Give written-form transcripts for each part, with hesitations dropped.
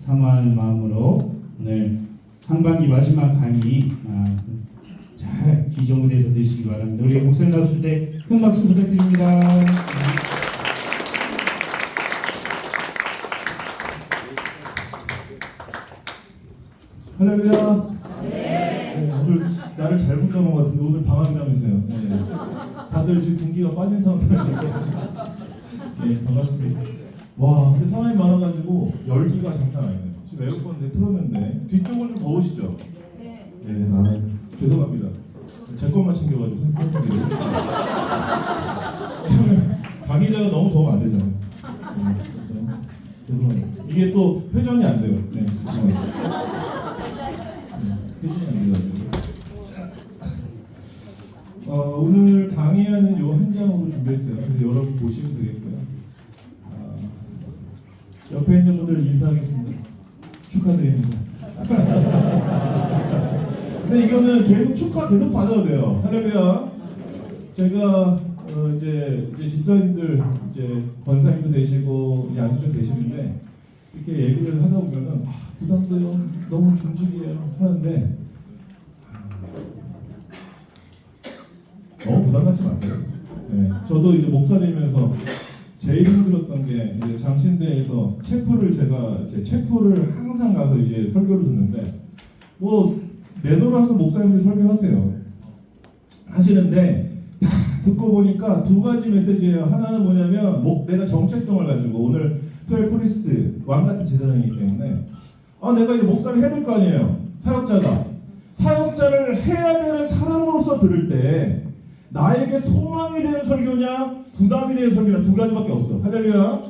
사모하는 마음으로 오늘 상반기 마지막 강의 잘 기정무대에서 드시기 바랍니다. 우리 목사님 나오실 때 큰 박수 부탁드립니다. 할렐루야. 네, 오늘 나를 잘못 잡은 것 같은데 오늘 방학이라면서요. 네. 다들 지금 분기가 빠진 상황인데. 네, 반갑습니다. 와, 근데 사람이 많아가지고 열기가 장난 아니네요. 지금 에어컨 틀었는데 뒤쪽은 좀 더우시죠? 네, 죄송합니다. 제 것만 챙겨가지고 선생님들이 강의자가 너무 더우면 안 되잖아요. 죄송합니다. 이게 또 회전이 안 돼요. 네, 죄송합니다. 회전이 안 돼가지고. 오늘 강의하는 요 한 장으로 준비했어요. 그래서 여러분 보시면 되겠고요. 옆에 있는 분들 인사하겠습니다. 축하드립니다. 근데 이거는 계속 축하 계속 받아도 돼요. 할렐루야. 제가 이제 집사님들 이제 권사님도 되시고 이제 안수장 되시는데 이렇게 얘기를 하다 보면은 부담돼요. 너무 중직이에요. 하는데 너무 부담 갖지 마세요. 네, 저도 이제 목사되면서 제일 힘들었던 게 이제 장신대에서 체프를 항상 가서 이제 설교를 듣는데 뭐 내노라 하는 목사님들이 설교하세요. 하시는데 다 듣고 보니까 두 가지 메시지예요. 하나는 뭐냐면 내가 정체성을 가지고 오늘 트웰 프리스트 왕 같은 제사장이기 때문에 내가 이제 목사를 해야 될 거 아니에요. 사역자다. 사역자를 해야 되는 사람으로서 들을 때 나에게 소망이 되는 설교냐 부담이 되는 설교냐 두 가지밖에 없어요. 할렐루야.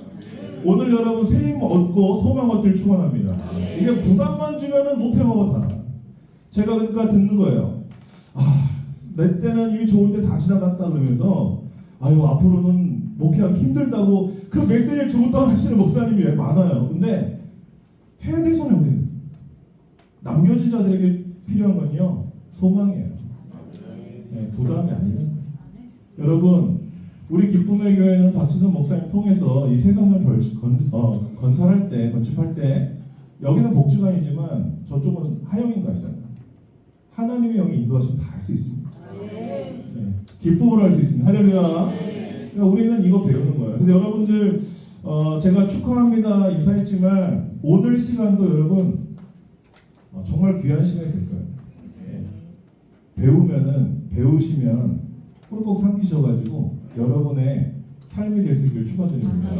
오늘 여러분 새 힘 얻고 소망 얻기를 축원합니다. 이게 부담만 주면은 못해 먹어 다. 제가 그러니까 듣는 거예요. 내 때는 이미 좋은 때 다 지나갔다 그러면서 앞으로는 목회하기 힘들다고 그 메시지를 주었다고 하시는 목사님이 많아요. 근데 해야 되잖아요. 우리는. 남겨진 자들에게 필요한 건요 소망이에요. 네, 부담이 아니에요. 여러분 우리 기쁨의 교회는 박지선 목사님 통해서 이 새성전 건설할 때 건축할 때 여기는 복지관이지만 저쪽은 하영인관이잖아요. 하나님의 영이 인도하시면 다 할 수 있습니다. 네, 기쁨으로 할 수 있습니다. 할렐루야. 그러니까 우리는 이거 배우는 거예요. 근데 여러분들 제가 축하합니다 인사했지만 오늘 시간도 여러분 정말 귀한 시간이 될 거예요. 배우시면 꿀꺽 삼키셔가지고 여러분의 삶이 될 수 있기를 축원드립니다.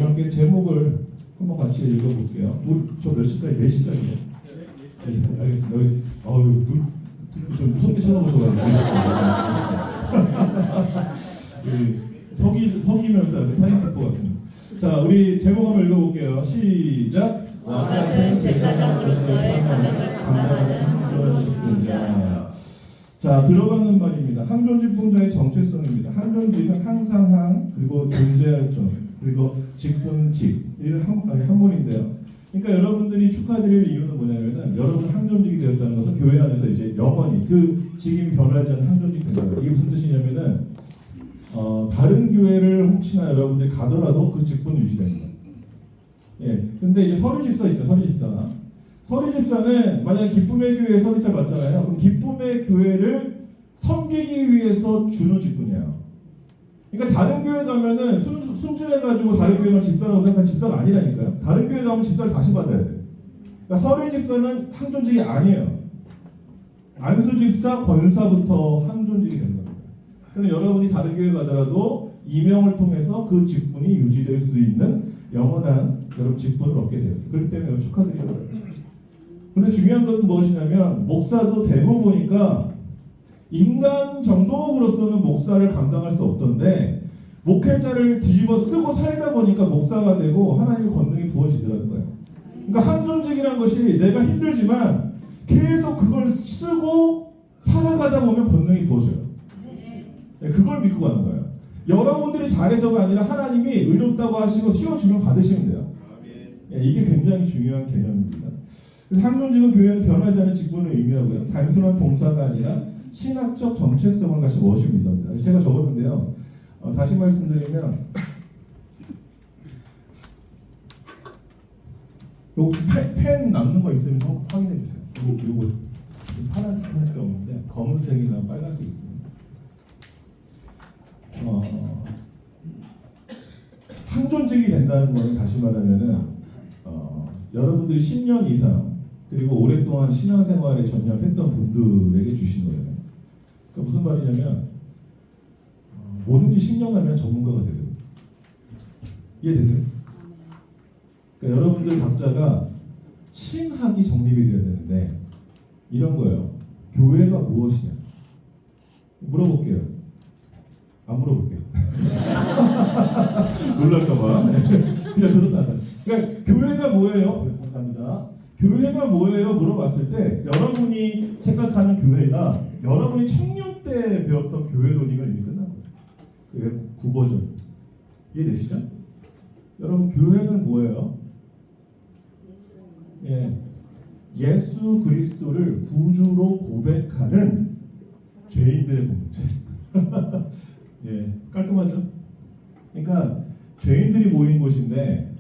함께 제목을 한번 같이 읽어볼게요. 저 몇 시까지? 4시까지요? 네, 알겠습니다. 좀 무섭게 쳐다보셔가지고 4시까지. 서기면서 타임키퍼 같은. 자, 우리 제목 한번 읽어볼게요. 시작. 같은 제사장으로서의 사명을 감당하는 항존직분자. 자, 들어가는 말입니다. 항존직분자의 정체성입니다. 항존직은 항상 그리고 존재할 존 그리고 직분직 이런 한문인데요. 그러니까 여러분들이 축하드릴 이유는 뭐냐면은 여러분 항존직이 되었다는 것은 교회 안에서 이제 영원히 그 직임이 변하지 않는 항존직 된다는 거예요. 이게 무슨 뜻이냐면은 다른 교회를 혹시나 여러분들이 가더라도 그 직분은 유지되는 거예요. 예. 근데 이제 서리집사 있죠. 서리집사는 만약에 기쁨의 교회에 서리집사 맞잖아요. 그럼 기쁨의 교회를 섬기기 위해서 주는 직분이에요. 그러니까 다른 교회 가면은 순진해가지고 다른 교회만 집사라고 생각한 집사가 아니라니까요. 다른 교회 가면 집사를 다시 받아야 돼요. 그러니까 서리집사는 항존직이 아니에요. 안수집사, 권사부터 항존직이 되는 겁니다. 그럼 여러분이 다른 교회 가더라도 임명을 통해서 그 직분이 유지될 수 있는 영원한 여러분 직분을 얻게 되었어요. 그렇기 때문에 축하드려요. 그런데 중요한 것은 무엇이냐면 목사도 대부분 보니까 인간 정도으로서는 목사를 감당할 수 없던데 목회자를 뒤집어 쓰고 살다 보니까 목사가 되고 하나님의 권능이 부어지더라는 거예요. 그러니까 항존직이라는 것이 내가 힘들지만 계속 그걸 쓰고 살아가다 보면 권능이 부어져요. 그걸 믿고 가는 거예요. 여러분들이 잘해서가 아니라 하나님이 의롭다고 하시고 씌워주면 받으시면 돼요. 이게 굉장히 중요한 개념입니다. 그래서 항존직은 교회는 변하지 않은 직분을 의미하고요. 단순한 동사가 아니라 신학적 정체성을 가진 워십입니다. 제가 적었는데요. 다시 말씀드리면 혹시 펜 남는 거 있으면 확인해 주세요. 요거 파란색 펜밖에 없는데 검은색이나 빨간색 있습니다. 항존직이 된다는 것은 다시 말하면은 여러분들이 10년 이상 그리고 오랫동안 신앙생활에 전념했던 분들에게 주신 거예요. 그러니까 무슨 말이냐면 뭐든지 10년 하면 전문가가 되거든요. 이해되세요? 그러니까 여러분들 각자가 신학이 정립이 되어야 되는데 이런 거예요. 교회가 무엇이냐? 물어볼게요. 안 물어볼게요. 놀랄까봐. 그냥 들었다. 그러니까 교회가 뭐예요? 감사합니다. 교회가 뭐예요? 물어봤을 때 여러분이 생각하는 교회가 여러분이 청년 때 배웠던 교회론이면 이미 끝난 거예요. 교회 국어전. 이해되시죠? 여러분 교회는 뭐예요? 예수 그리스도를 구주로 고백하는 죄인들의 공동체. 깔끔하죠? 그러니까 죄인들이 모인 곳인데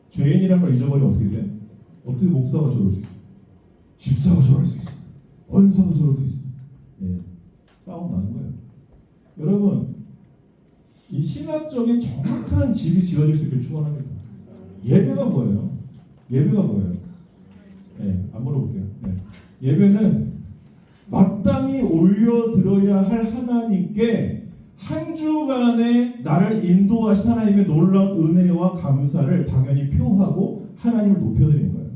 죄인이란 걸 잊어버리면 어떻게 돼? 어떻게 목사가 저럴 수 있어? 집사가 저럴 수 있어? 원사가 저럴 수 있어? 싸움 나는 거예요. 여러분 이 신학적인 정확한 집이 지어질 수 있길 축원합니다. 예배가 뭐예요? 예배가 뭐예요? 안 물어볼게요. 예배는 마땅히 올려드려야 할 하나님께 한 주간에 나를 인도하신 하나님의 놀라운 은혜와 감사를 당연히 표하고 하나님을 높여드리는 거예요.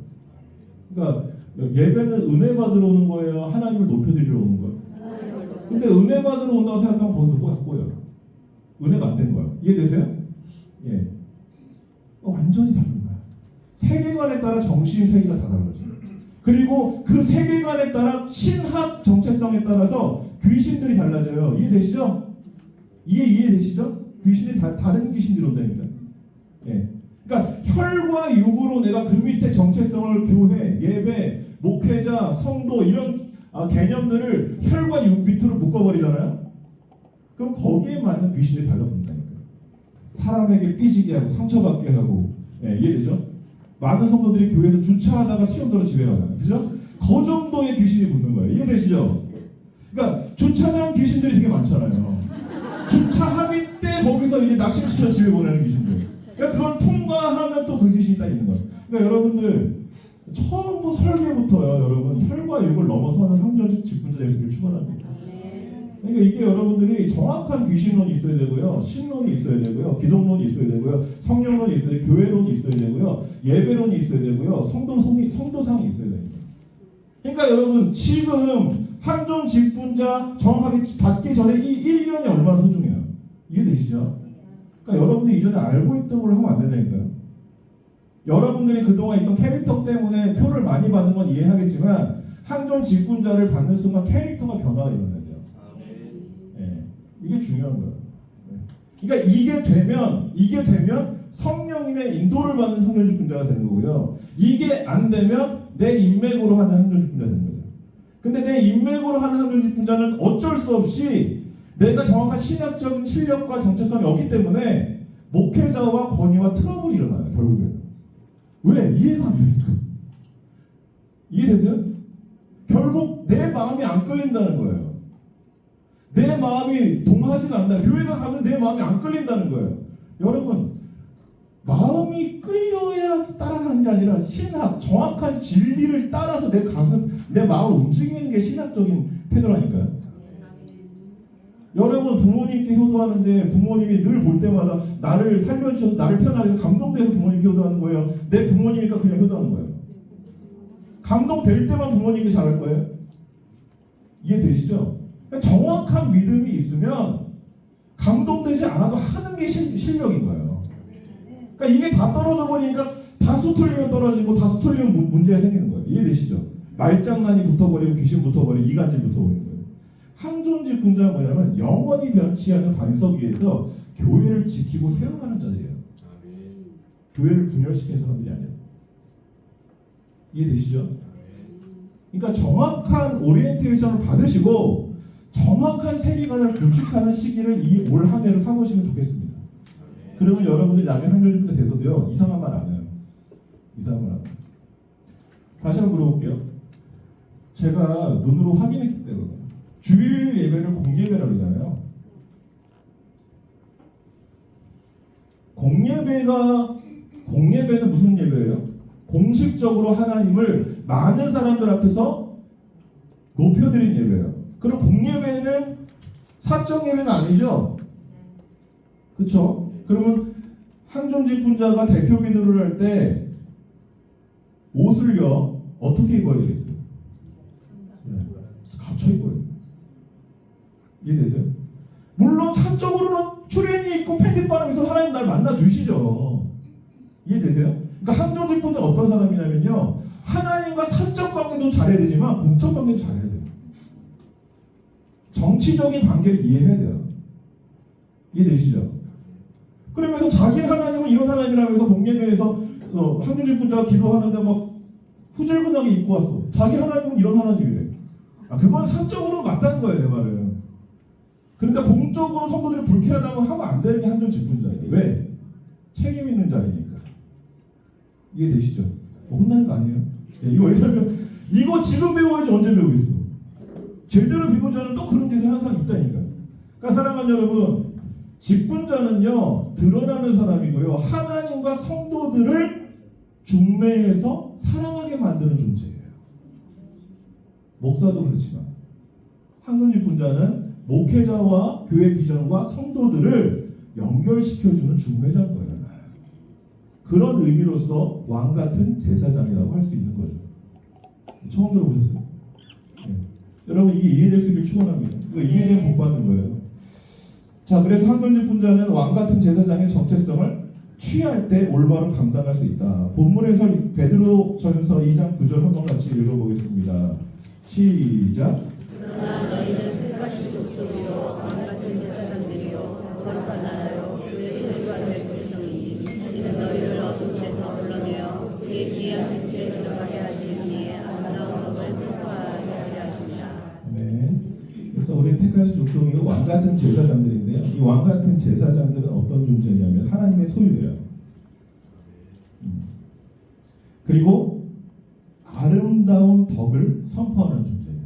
그러니까 예배는 은혜 받으러 오는 거예요? 하나님을 높여드리러 오는 거예요? 근데 은혜 받으러 온다고 생각하면 거기서 뭐가 꼬여요? 은혜가 안 된 거예요. 이해되세요? 완전히 다른 거야. 세계관에 따라 정신 세계가 다 달라져요. 그리고 그 세계관에 따라 신학 정체성에 따라서 귀신들이 달라져요. 이해되시죠? 이해되시죠? 귀신들이 다른 귀신들이 온다니까. 그러니까 혈과 육으로 내가 그 밑에 정체성을 교회, 예배, 목회자, 성도 이런 개념들을 혈과 육 밑으로 묶어버리잖아요. 그럼 거기에 맞는 귀신들이 달라붙는다니까. 사람에게 삐지게 하고 상처받게 하고. 이해되죠? 많은 성도들이 교회에서 주차하다가 시험도로 집에 가잖아요. 그죠? 그 정도의 귀신이 붙는 거예요. 이해되시죠? 그러니까 주차장 귀신들이 되게 많잖아요. 주차 합의 때 거기서 이제 낙심시켜 집에 보내는 귀신들. 그러니까 그걸 통과하면 또 그 귀신이 딱 있는 거예요. 그러니까 여러분들 처음부터 설계부터요. 여러분 혈과 육을 넘어서는 항존 직분자 될 수 있기를 축원합니다. 그러니까 이게 여러분들이 정확한 귀신론이 있어야 되고요, 신론이 있어야 되고요, 기독론이 있어야 되고요, 성령론이 있어야 되고요, 교회론이 있어야 되고요, 예배론이 있어야 되고요, 성도상이 있어야 됩니다. 그러니까 여러분 지금 항존 직분자 정확하게 받기 전에 이 1년이 얼마나 소중해요. 이해되시죠? 그러니까 여러분들이 이전에 알고 있던 걸 하면 안 된다니까요. 여러분들이 그동안 있던 캐릭터 때문에 표를 많이 받은 건 이해하겠지만 항존 직분자를 받는 순간 캐릭터가 변화가 일어나야 돼요. 이게 중요한 거예요. 그러니까 이게 되면 성령님의 인도를 받는 항존 직분자가 되는 거고요. 이게 안 되면 내 인맥으로 하는 항존 직분자가 되는 거죠. 근데 내 인맥으로 하는 항존 직분자는 어쩔 수 없이 내가 정확한 신학적인 실력과 정체성이 없기 때문에 목회자와 권위와 트러블이 일어나요. 결국에는. 왜? 이해가 안 되니까. 이해되세요? 결국 내 마음이 안 끌린다는 거예요. 내 마음이 동하지가 않나요? 교회가 가면 내 마음이 안 끌린다는 거예요. 여러분 마음이 끌려야 따라가는 게 아니라 신학, 정확한 진리를 따라서 내 가슴, 내 마음을 움직이는 게 신학적인 태도라니까요. 여러분 부모님께 효도하는데 부모님이 늘 볼 때마다 나를 살려주셔서 나를 태어나게 해서 감동돼서 부모님께 효도하는 거예요? 내 부모님이니까 그냥 효도하는 거예요? 감동될 때만 부모님께 잘할 거예요? 이해되시죠? 정확한 믿음이 있으면 감동되지 않아도 하는 게 실력인 거예요. 그러니까 이게 다 떨어져 버리니까 다수 틀리면 떨어지고 다수 틀리면 문제가 생기는 거예요. 이해되시죠? 말장난이 붙어버리고 귀신 붙어버리고 이간질 붙어버리는 거예요. 항존 직분자는 뭐냐면 영원히 변치 않는 반석 위에서 교회를 지키고 세워가는 자들이에요. 교회를 분열시키는 사람들이 아니에요. 이해되시죠? 그러니까 정확한 오리엔테이션을 받으시고 정확한 세계관을 구축하는 시기를 이 올 한 해로 삼으시면 좋겠습니다. 그러면 여러분들이 나중에 항존 직분자 돼서도요 이상한 말 안 해요. 이상한 말 안 해요. 다시 한번 물어볼게요. 제가 눈으로 확인했기 때문에 주일 예배를 공예배라고 그러잖아요. 공예배는 무슨 예배예요? 공식적으로 하나님을 많은 사람들 앞에서 높여드린 예배예요. 그럼 공예배는 사적 예배는 아니죠? 그렇죠? 그러면 항존직분자가 대표 기도를 할 때 옷을요 어떻게 입어야 되겠어요? 네, 갖춰 입어요. 이해되세요? 물론 사적으로는 추리닝 입고 팬티 바람에서 하나님 날 만나 주시죠. 이해되세요? 그러니까 항존직분자가 어떤 사람이냐면요, 하나님과 사적 관계도 잘해야 되지만 공적 관계도 잘해야 돼요. 정치적인 관계를 이해해야 돼요. 이해되시죠? 그러면서 자기는 하나님은 이런 하나님이라면서 공예배에서 항존직분자가 기도하는데 막 후줄근하게 입고 왔어. 자기 하나님은 이런 하나님이래. 그건 사적으로 맞다는 거예요, 내 말은. 그러니까 공적으로 성도들이 불쾌하다고 하면 안 되는 게 항존직분자예요. 왜? 책임 있는 자리니까. 이해되시죠? 혼나는 거 아니에요? 이거 왜냐면 이거 지금 배워야지 언제 배우겠어? 제대로 배우지 않으면 또 그런 짓을 하는 사람이 있다니까. 그러니까 사랑하는 여러분, 직분자는요 드러나는 사람이고요, 하나님과 성도들을 중매해서 사랑하게 만드는 존재예요. 목사도 그렇지만 항존직분자는 목회자와 교회 비전과 성도들을 연결시켜주는 중매자인 거예요. 그런 의미로서 왕 같은 제사장이라고 할 수 있는 거죠. 처음 들어보셨어요? 네. 여러분 이게 이해될 수 있길 축원합니다. 이거 이해되면 복 받는 거예요. 자, 그래서 항존직분자는 왕 같은 제사장의 정체성을 취할 때 올바로 감당할 수 있다. 본문에서 베드로전서 2장 9절 한번 같이 읽어보겠습니다. 시작. 그러나 너희는 뜻같이 족속이요 왕 같은 제사장들이요 거룩한 나라요 그의 소유가 될 백성이니 이는 너희를 어두운 데서 불러내어 그의 귀한 빛에 들어가게 하신 이의 아름다운 법을 선포하게 하게 하신다. 네. 그래서 우리는 택하신 족속이요 왕 같은 제사장들인데요. 이 왕 같은 제사장들은 어떤 존재냐면 하나님의 소유예요. 그리고 아름다운 덕을 선포하는 존재예요.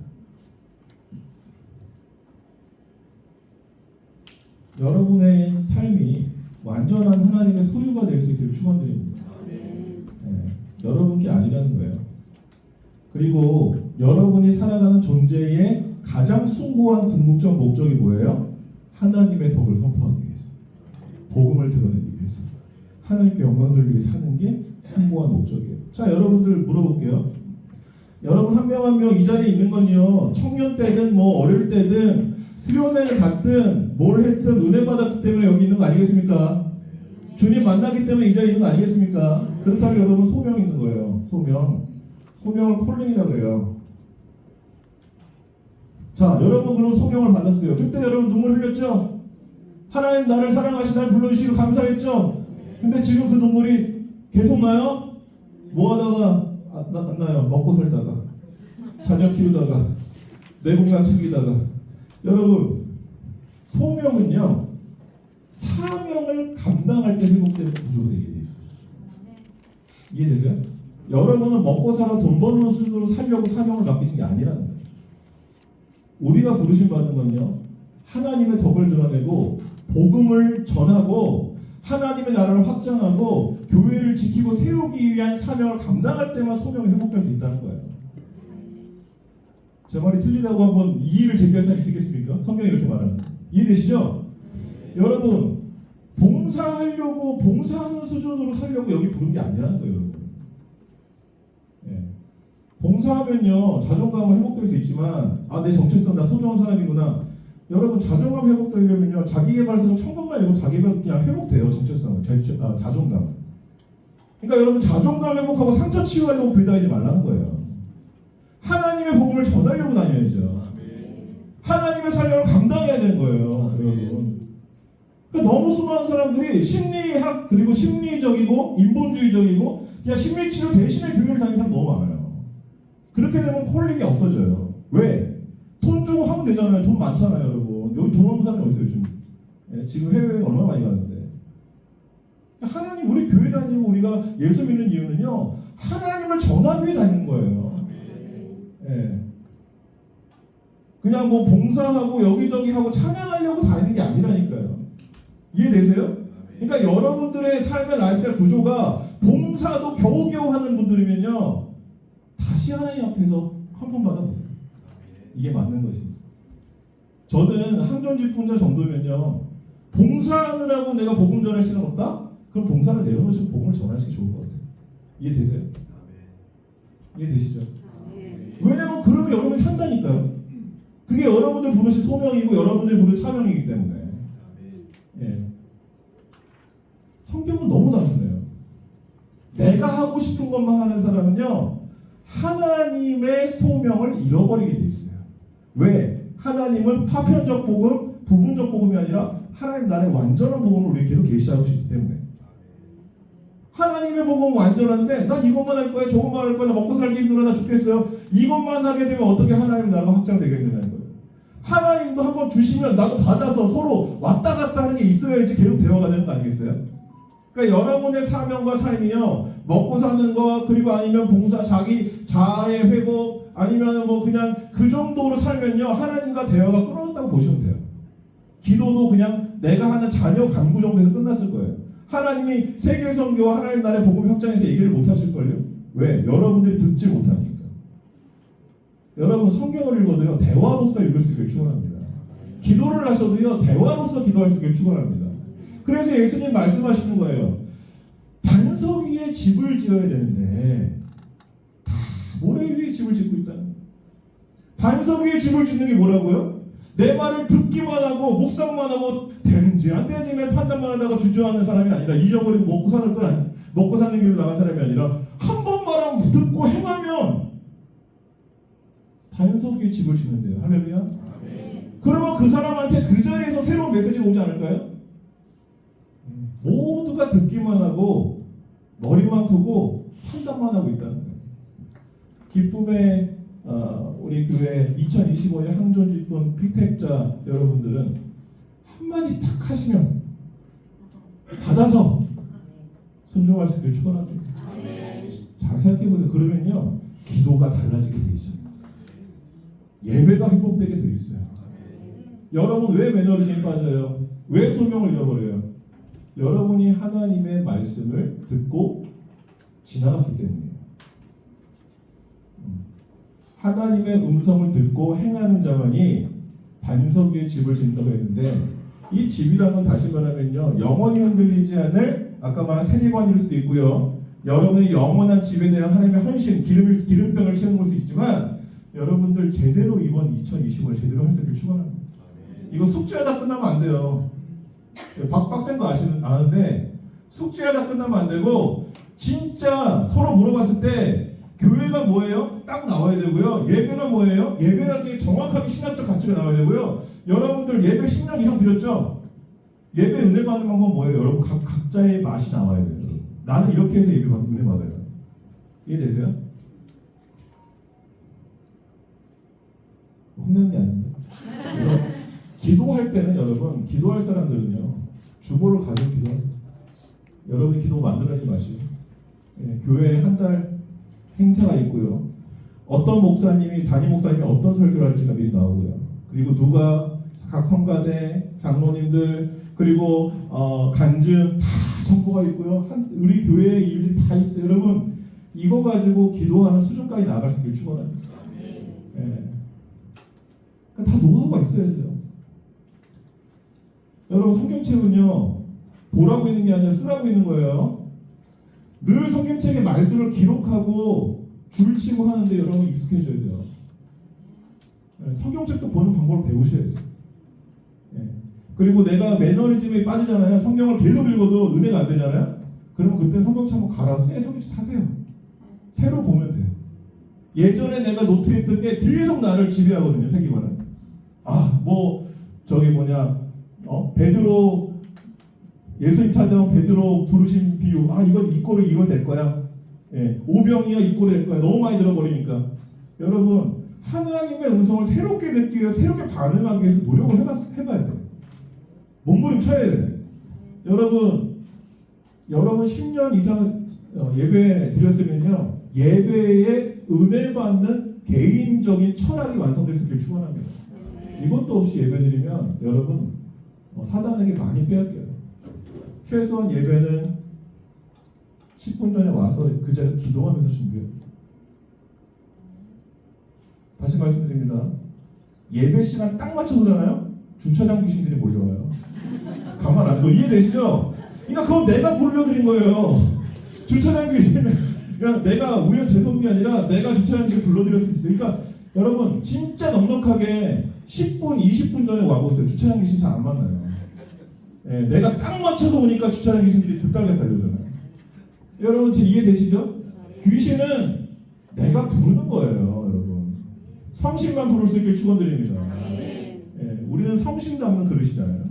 여러분의 삶이 완전한 하나님의 소유가 될 수 있기를 축원드립니다. 네, 여러분 게 아니라는 거예요. 그리고 여러분이 살아가는 존재의 가장 숭고한 궁극적 목적이 뭐예요? 하나님의 덕을 선포하기 위해서, 복음을 드러내기 위해서, 하나님께 영광 돌리기 위해 사는 게 숭고한 목적이에요. 자, 여러분들 물어볼게요. 여러분 한 명 한 명 이 자리에 있는 건요, 청년 때든 뭐 어릴 때든 수련회를 갔든 뭘 했든 은혜 받았기 때문에 여기 있는 거 아니겠습니까? 주님 만났기 때문에 이 자리에 있는 거 아니겠습니까? 그렇다면 여러분 소명 있는 거예요. 소명을 콜링이라고 그래요. 자, 여러분 그럼 소명을 받았어요. 그때 여러분 눈물 흘렸죠? 하나님 나를 사랑하시 날 불러주시고 감사했죠? 근데 지금 그 눈물이 계속 나요? 뭐 하다가 안 나요? 먹고 살다가, 자녀 키우다가, 내 공간 챙기다가. 여러분, 소명은요 사명을 감당할 때 회복되는 구조가 되게 돼 있어요. 이해되세요? 여러분은 먹고 살아 돈 버는 수준으로 살려고 사명을 맡기신 게 아니라는 거예요. 우리가 부르심 받은 건요, 하나님의 덕을 드러내고 복음을 전하고 하나님의 나라를 확장하고 교회를 지키고 세우기 위한 사명을 감당할 때만 소명이 회복될 수 있다는 거예요. 제 말이 틀리다고 한번 이의를 제기할 사람이 있겠습니까? 성경이 이렇게 말하는 거예요. 이해되시죠? 여러분, 봉사하려고 봉사하는 수준으로 살려고 여기 부른 게 아니라는 거예요, 여러분. 예. 봉사하면요 자존감은 회복될 수 있지만, 내 정체성, 나 소중한 사람이구나. 여러분 자존감 회복되려면요 자기개발서는 천번만 읽고 자기개발 그냥 회복돼요. 정체성은, 자존감. 그러니까 여러분 자존감 회복하고 상처 치유하려고 교회 다니지 말라는 거예요. 하나님의 복음을 전하려고 다녀야죠. 하나님의 사명을 감당해야 되는 거예요, 여러분. 그러니까 너무 수많은 사람들이 심리학 그리고 심리적이고 인본주의적이고 그냥 심리치료 대신에 교회를 다니는 사람 너무 많아요. 그렇게 되면 콜링이 없어져요. 왜? 돈 주고 하면 되잖아요. 돈 많잖아요, 여러분. 여기 돈 없는 사람이 어딨어요, 요즘? 예, 지금 해외여행 얼마나 많이 가는데. 하나님, 우리 교회 다니고 우리가 예수 믿는 이유는요, 하나님을 전하기 위해 다니는 거예요. 예. 그냥 뭐 봉사하고 여기저기 하고 찬양하려고 다니는 게 아니라니까요. 이해되세요? 그러니까 여러분들의 삶의 라이프스타일 구조가 봉사도 겨우겨우 하는 분들이면요, 다시 하나님 앞에서 한 번 받아보세요. 이게 맞는 것입니다. 저는 항전집 혼자 정도면요, 봉사하느라고 내가 복음 전할 시간 없다? 그럼 봉사를 내려놓으시고 복음을 전하시기 좋을 것 같아요. 이해되세요? 이해되시죠? 왜냐면 그러면 여러분이 산다니까요. 그게 여러분들 부르신 소명이고 여러분들 부르신 사명이기 때문에. 예. 성경은 너무 단순해요. 내가 하고 싶은 것만 하는 사람은요, 하나님의 소명을 잃어버리게 돼 있어요. 왜? 하나님은 파편적 복음, 부분적 복음이 아니라 하나님 나라의 완전한 복음을 우리에게 계속 계시하고 있기 때문에. 하나님의 복음은 완전한데 난 이것만 할 거야, 저것만 할 거야, 나 먹고 살기 힘들어, 나 죽겠어요. 이것만 하게 되면 어떻게 하나님의 나라가 확장되겠느냐는 거예요. 하나님도 한번 주시면 나도 받아서 서로 왔다 갔다 하는 게 있어야지 계속 대화가 되는 거 아니겠어요? 그러니까 여러분의 사명과 삶이요, 먹고 사는 거, 그리고 아니면 봉사, 자기 자아의 회복, 아니면 뭐 그냥 그 정도로 살면요, 하나님과 대화가 끊어졌다고 보시면 돼요. 기도도 그냥 내가 하는 자녀 간구 정도에서 끝났을 거예요. 하나님이 세계 선교와 하나님 나라의 복음 확장에서 얘기를 못 하실걸요? 왜? 여러분들이 듣지 못하니까. 여러분 성경을 읽어도요, 대화로서 읽을 수 있길 축원합니다. 기도를 하셔도요, 대화로서 기도할 수 있길 축원합니다. 그래서 예수님 말씀하시는 거예요. 반석 위에 집을 지어야 되는데 다 모래 위에 집을 짓고 있다는 거예요. 반석 위에 집을 짓는 게 뭐라고요? 내 말을 듣기만 하고 묵상만 하고 되는지 안 되는지 판단만 하다가 주저하는 사람이 아니라, 잊어버리고 먹고 사는 길로 나간 사람이 아니라 한 번 말하면 듣고 행하면 반석 위에 집을 짓는데요. 할렐루야. 그러면 그 사람한테 그 자리에서 새로운 메시지가 오지 않을까요? 모두가 듣기만 하고 머리만 크고 판단만 하고 있다는 거예요. 기쁨의 우리 교회 2025년 항전집돈 피택자 여러분들은 한마디 탁 하시면 받아서 순종할 수 있기를 축원합니다. 잘 생각해보세요. 그러면요, 기도가 달라지게 돼 있어요. 예배가 회복되게 돼 있어요. 여러분 왜 매너리즘에 빠져요? 왜 소명을 잃어버려요? 여러분이 하나님의 말씀을 듣고 지나갔기 때문이에요. 하나님의 음성을 듣고 행하는 자만이 반석 위에 집을 짓는다고 했는데, 이 집이라는 건 다시 말하면요, 영원히 흔들리지 않을, 아까 말한 세리관일 수도 있고요, 여러분의 영원한 집에 대한 하나님의 헌신, 기름병을 채우는 것도 있지만, 여러분들 제대로 이번 2025년 제대로 할 수 있기를 축원합니다. 이거 숙제하다 끝나면 안 돼요. 박박쌤도 아는데 숙제하다 끝나면 안 되고, 진짜 서로 물어봤을 때 교회가 뭐예요? 딱 나와야 되고요. 예배가 뭐예요? 예배라는 게 정확하게 신학적 가치가 나와야 되고요. 여러분들 예배 10년 이상 드렸죠? 예배 은혜 받는 방법 뭐예요? 여러분 각자의 맛이 나와야 돼요. 나는 이렇게 해서 예배 받는 은혜 받아요. 이해되세요? 혼내는 게 아닌데. 기도할 때는 여러분, 기도할 사람들은요, 주보를 가지고 기도하세요. 여러분이 기도 만들어내지 마시고, 교회에 한 달 행사가 있고요, 어떤 목사님이, 담임 목사님이 어떤 설교를 할지가 미리 나오고요, 그리고 누가 각 성가대 장로님들, 그리고 간증 다 정보가 있고요, 우리 교회의 일들이 다 있어요. 여러분 이거 가지고 기도하는 수준까지 나아갈 수 있기를 축원합니다. 다 노하우가 있어야 돼요. 여러분 성경책은요, 보라고 있는 게 아니라 쓰라고 있는 거예요. 늘 성경책의 말씀을 기록하고 줄치고 하는데 여러분 익숙해져야 돼요. 성경책도 보는 방법을 배우셔야죠. 그리고 내가 매너리즘에 빠지잖아요. 성경을 계속 읽어도 은혜가 안 되잖아요. 그러면 그때 성경책 한번 갈아서 새 성경책 사세요. 새로 보면 돼요. 예전에 내가 노트했던 게 계속 나를 지배하거든요. 세기관은. 베드로, 예수님 찾아온 베드로 부르신 비유, 이건 이 꼴을 이거 될 거야. 오병이어 이 꼴이 될 거야. 너무 많이 들어버리니까. 여러분 하나님의 음성을 새롭게 듣기 위해서, 새롭게 반응하기 위해서 노력을 해봐야 돼요. 몸부림쳐야 돼요. 여러분 여러분 10년 이상 예배 드렸으면요, 예배에 은혜 받는 개인적인 철학이 완성될 수 있길 축원합니다. 이것도 없이 예배 드리면 여러분 사단에게 많이 빼앗겨요. 최소한 예배는 10분 전에 와서 그 자리에 기도하면서 준비해요. 다시 말씀드립니다. 예배 시간 딱 맞춰서잖아요. 주차장 귀신들이 몰려와요. 가만 안 둬. 이해되시죠? 그러니까 그건 내가 불러드린 거예요. 주차장 귀신은 그냥 내가 우연 죄송이 아니라 내가 주차장 귀신 불러드릴 수 있어요. 그러니까 여러분 진짜 넉넉하게 10분, 20분 전에 와보세요. 주차장 귀신 잘 안 만나요. 예, 내가 딱 맞춰서 오니까 주차장 귀신들이 득달게 달려오잖아요. 여러분 지금 이해되시죠? 귀신은 내가 부르는 거예요, 여러분. 성신만 부를 수 있게 축원드립니다. 예, 우리는 성신 담는 그릇이잖아요.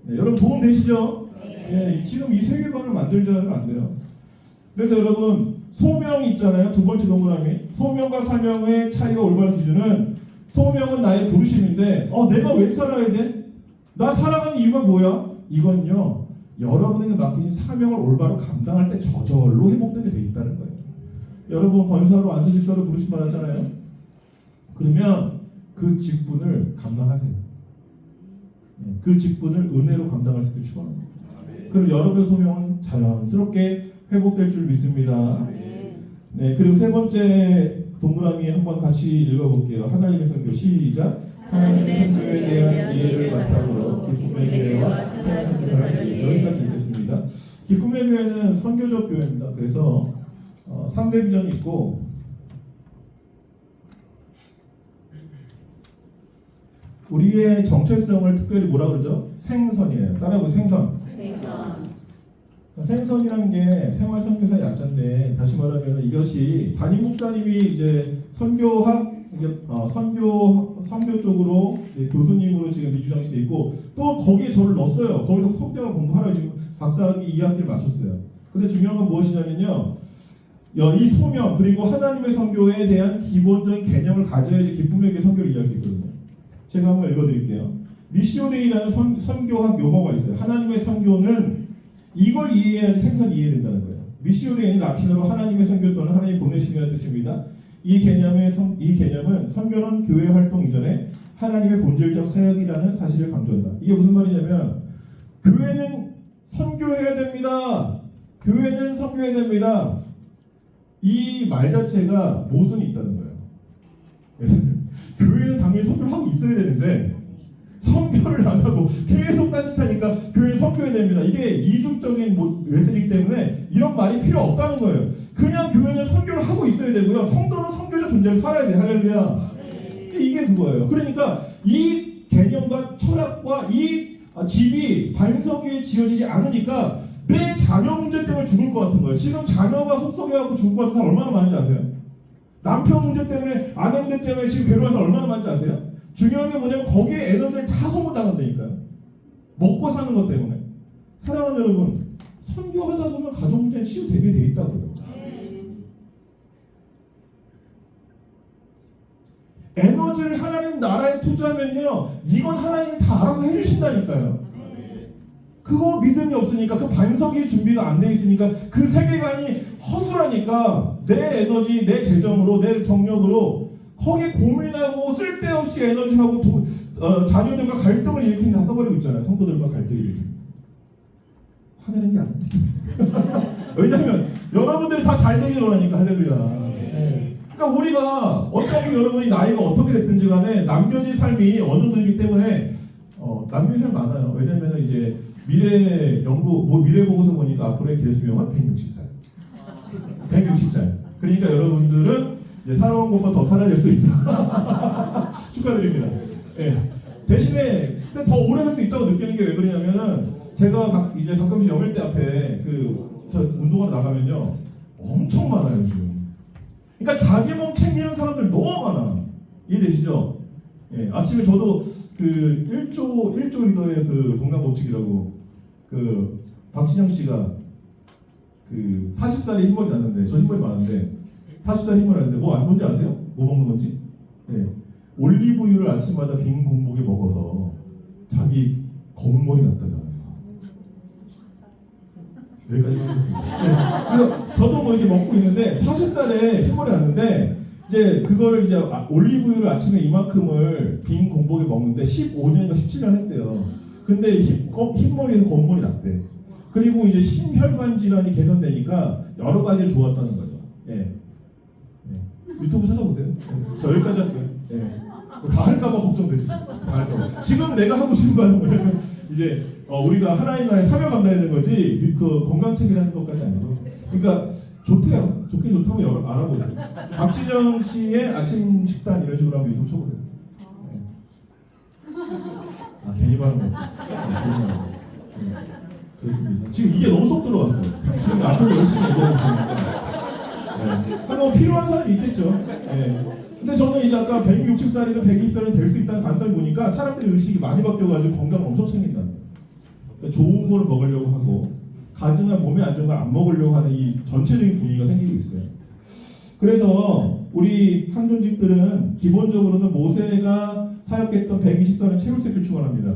네, 여러분 도움 되시죠? 예, 지금 이 세계관을 만들자면 안 돼요. 그래서 여러분 소명 있잖아요. 두 번째 동그라미. 소명과 사명의 차이가 올바른 기준은 소명은 나의 부르심인데 내가 왜 살아야 돼? 나 살아가는 이유가 뭐야? 이건요. 여러분에게 맡기신 사명을 올바로 감당할 때 저절로 회복되게 돼 있다는 거예요. 여러분 권사로 안수집사로 부르심 받았잖아요. 그러면 그 직분을 감당하세요. 그 직분을 은혜로 감당할 수 있게 축원합니다. 그럼 여러분의 소명은 자연스럽게 회복될 줄 믿습니다. 네, 그리고 세 번째 동그라미 한번 같이 읽어볼게요. 하나님의 선교 시작. 하나님의 선교에 대한 이해를 바탕으로 기쁨의 교회와 생활 선교사를 여기까지 읽겠습니다. 기쁨의 교회는 선교적 교회입니다. 그래서 3대 비전이 있고 우리의 정체성을 특별히 뭐라 그러죠? 생선이에요. 따라해보세요. 생선. 생선이라는 게 생활 선교사의 약자인데 다시 말하면 이것이 담임 목사님이 이제 선교학 이제 선교 쪽으로 이제 교수님으로 지금 이주장실에 있고 또 거기에 저를 넣었어요. 거기서 성경을 공부하러 지금 박사학위 2학기를 마쳤어요. 근데 중요한 건 무엇이냐면요. 이 소명 그리고 하나님의 선교에 대한 기본적인 개념을 가져야지 기쁨의 교회 선교를 이해할 수 있거든요. 제가 한번 읽어드릴게요. 미시오데이라는 선교학 용어가 있어요. 하나님의 선교는 이걸 이해해야지 생선이 이해된다는 거예요. 미시오데이는 라틴어로 하나님의 선교 또는 하나님 보내심이라는 뜻입니다. 이 개념은 선교는 교회 활동 이전에 하나님의 본질적 사역이라는 사실을 강조한다. 이게 무슨 말이냐면 교회는 선교해야 됩니다. 교회는 선교해야 됩니다. 이 말 자체가 모순이 있다는 거예요. 그래서 교회는 당연히 선교를 하고 있어야 되는데 선교를 안 하고 계속 딴짓하니까 교회는 선교해야 됩니다. 이게 이중적인 외설이기 때문에 이런 말이 필요 없다는 거예요. 그냥 교회는 선교를 하고 있어야 되고요. 성도는 선교적 존재를 살아야 돼요. 할렐루야. 이게 그거예요. 그러니까 이 개념과 철학과 이 집이 반석 위에 지어지지 않으니까 내 자녀 문제 때문에 죽을 것 같은 거예요. 지금 자녀가 속썩여갖고 죽을 것 같은 사람 얼마나 많은지 아세요? 남편 문제 때문에 아내 문제 때문에 지금 괴로워서 얼마나 많은지 아세요? 중요한 게 뭐냐면 거기에 에너지를 다 소모당한다니까요. 먹고 사는 것 때문에. 사랑하는 여러분, 선교하다 보면 가족 문제는 치유되게 돼 있다고요. 에너지를 하나님 나라에 투자하면요, 이건 하나님이 다 알아서 해주신다니까요. 그거 믿음이 없으니까, 그 반석이 준비가 안 돼 있으니까, 그 세계관이 허술하니까 내 에너지, 내 재정으로, 내 정력으로 거기에 고민하고 쓸데없이 에너지하고 자녀들과 갈등을 일으키는 다 써버리고 있잖아요. 성도들과 갈등을 일으키는. 화내는 게 아니에요. 왜냐하면 여러분들이 다 잘 되길 원하니까. 할렐루야. 네. 그러니까 우리가 어차피 여러분이 나이가 어떻게 됐든지 간에 남겨진 삶이 어느 정도이기 때문에 남겨진 삶 많아요. 왜냐하면 이제 미래 보고서 보니까 앞으로의 기대수명은 160살. 160살. 그러니까 여러분들은 이제 살아온 것보다 더 살아야 될 수 있다. 축하드립니다. 네. 대신에 근데 더 오래 살 수 있다고 느끼는 게 왜 그러냐면은 제가 이제 가끔씩 영일대 앞에 저 운동하러 나가면요 엄청 많아요 지금. 그러니까 자기 몸 챙기는 사람들 너무 많아. 이해되시죠? 예, 아침에 저도 그 1조 리더의 그 동남법칙이라고 그 박진영 씨가 그 40살에 흰머리 났는데 저 흰머리 많은데 40살에 흰머리 났는데 뭐 안 뭔지 아세요? 뭐 먹는 건지? 예. 올리브유를 아침마다 빈 공복에 먹어서 자기 검은 머리 났다잖아요. 여기까지만 하겠습니다. 네. 그래서 저도 뭐 이렇게 먹고 있는데 40살에 흰머리 났는데 이제 그거를 이제 올리브유를 아침에 이만큼을 빈 공복에 먹는데 15년인가 17년 했대요. 근데 흰머리에서 검은머리 났대. 그리고 이제 심혈관 질환이 개선되니까 여러 가지로 좋았다는 거죠. 예. 유튜브 찾아보세요. 저 여기까지 할게요. 다 할까봐 걱정되지. 다 할까봐. 지금 내가 하고 싶은 거는 뭐냐면 이제 우리가 하나님 나라에 사명 감당해야 되는 거지 그 건강책이라는 것까지 아니고. 그러니까 좋대요. 좋긴 좋다고 여러 알아보세요. 박진영 씨의 아침 식단 이런 식으로 한번 유튜브 쳐보세요. 아 괜히 말한 거죠. 그렇습니다. 지금 이게 너무 쏙 들어왔어요. 지금 앞으로 열심히 얘기하고 있는데 한번 필요한 사람이 있겠죠. 근데 저는 이제 아까 160살이든 120살이든 될 수 있다는 가능성을 보니까 사람들의 의식이 많이 바뀌어가지고 건강 엄청 챙긴다는 거예요. 그러니까 좋은 걸 먹으려고 하고 가증나 몸에 안 좋은 걸 안 먹으려고 하는 이 전체적인 분위기가 생기고 있어요. 그래서 우리 항존직들은 기본적으로는 모세가 사역했던 120살은 채울새길 축원합니다.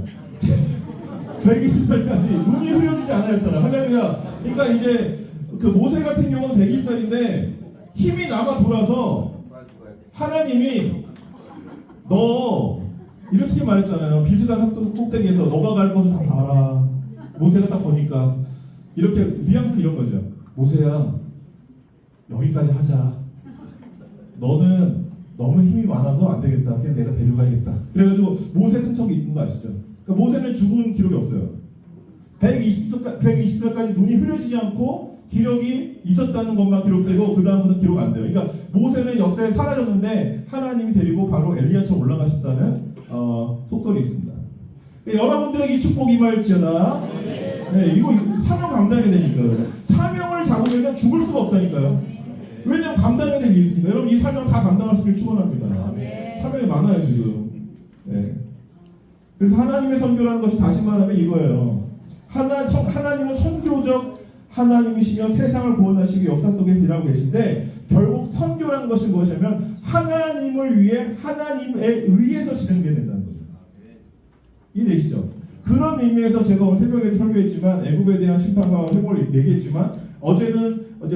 120살까지 눈이 흐려지지 않아야 했더라. 할렐루야. 그러니까 이제 그 모세 같은 경우는 120살인데 힘이 남아 돌아서 하나님이 너 이렇게 말했잖아요. 비스가 삭도 꼭대기에서 너가 갈 곳을 다 봐라. 모세가 딱 보니까 이렇게 뉘앙스 이런 거죠. 모세야 여기까지 하자. 너는 너무 힘이 많아서 안 되겠다. 그냥 내가 데려가야겠다. 그래가지고 모세 승천이 있는 거 아시죠? 그러니까 모세는 죽은 기록이 없어요. 120살까지 눈이 흐려지지 않고 기력이 있었다는 것만 기록되고 그 다음부터 기록 안 돼요. 그러니까 모세는 역사에 사라졌는데 하나님이 데리고 바로 엘리야처럼 올라가셨다는 속설이 있습니다. 그러니까 여러분들에게 이 축복이 임할지어다. 네, 이거 사명 감당해야 되니까요. 사명을 잡으면 죽을 수가 없다니까요. 왜냐면 감당해야 될 일이 있습니다. 여러분 이 사명 다 감당할 수 있길 축원합니다. 사명이 많아요 지금. 네. 그래서 하나님의 선교라는 것이 다시 말하면 이거예요. 하나님은 선교적 하나님이시며 세상을 구원하시기 역사 속에 일하고 계신데 결국 선교라는 것이 무엇이냐면 하나님을 위해 하나님에 의해서 진행돼야 된다는 거죠. 이해되시죠? 그런 의미에서 제가 오늘 새벽에 설교했지만 애굽에 대한 심판과 회복을 얘기했지만 어제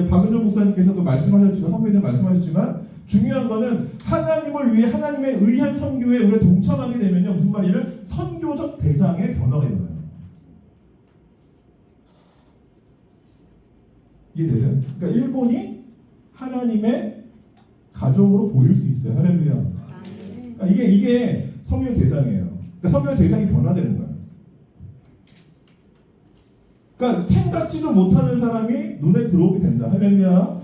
박은종 목사님께서 그 말씀하셨지만 선교에 대한 말씀하셨지만 중요한 거는 하나님을 위해 하나님의 의한 선교에 우리가 동참하게 되면요 무슨 말이냐면 선교적 대상의 변화가 일어나요. 이해되세요? 그러니까 일본이 하나님의 가족으로 보일 수 있어요. 할렐루야. 그러니까 이게 선교 대상이에요. 그러니까 선교 대상이 변화되는 거예요. 그러니까 생각지도 못하는 사람이 눈에 들어오게 된다. 할렐루야.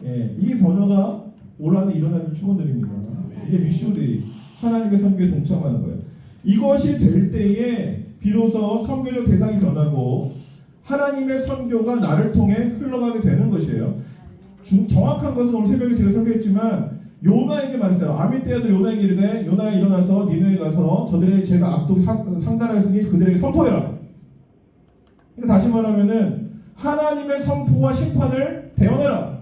예, 이 변화가 올 한해 일어나는 축원드립니다. 이게 미션들이 하나님의 선교에 동참하는 거예요. 이것이 될 때에 비로소 선교적 대상이 변하고 하나님의 선교가 나를 통해 흘러가게 되는 것이에요. 정확한 것은 오늘 새벽에 제가 설교했지만 요나에게 말했어요. 아미떼 아들 요나에게 이르되 요나야 일어나서 니느웨에 가서 저들의 제가 압독 상달하였으니 그들에게 선포해라. 그러니까 다시 말하면은 하나님의 선포와 심판을 대언해라.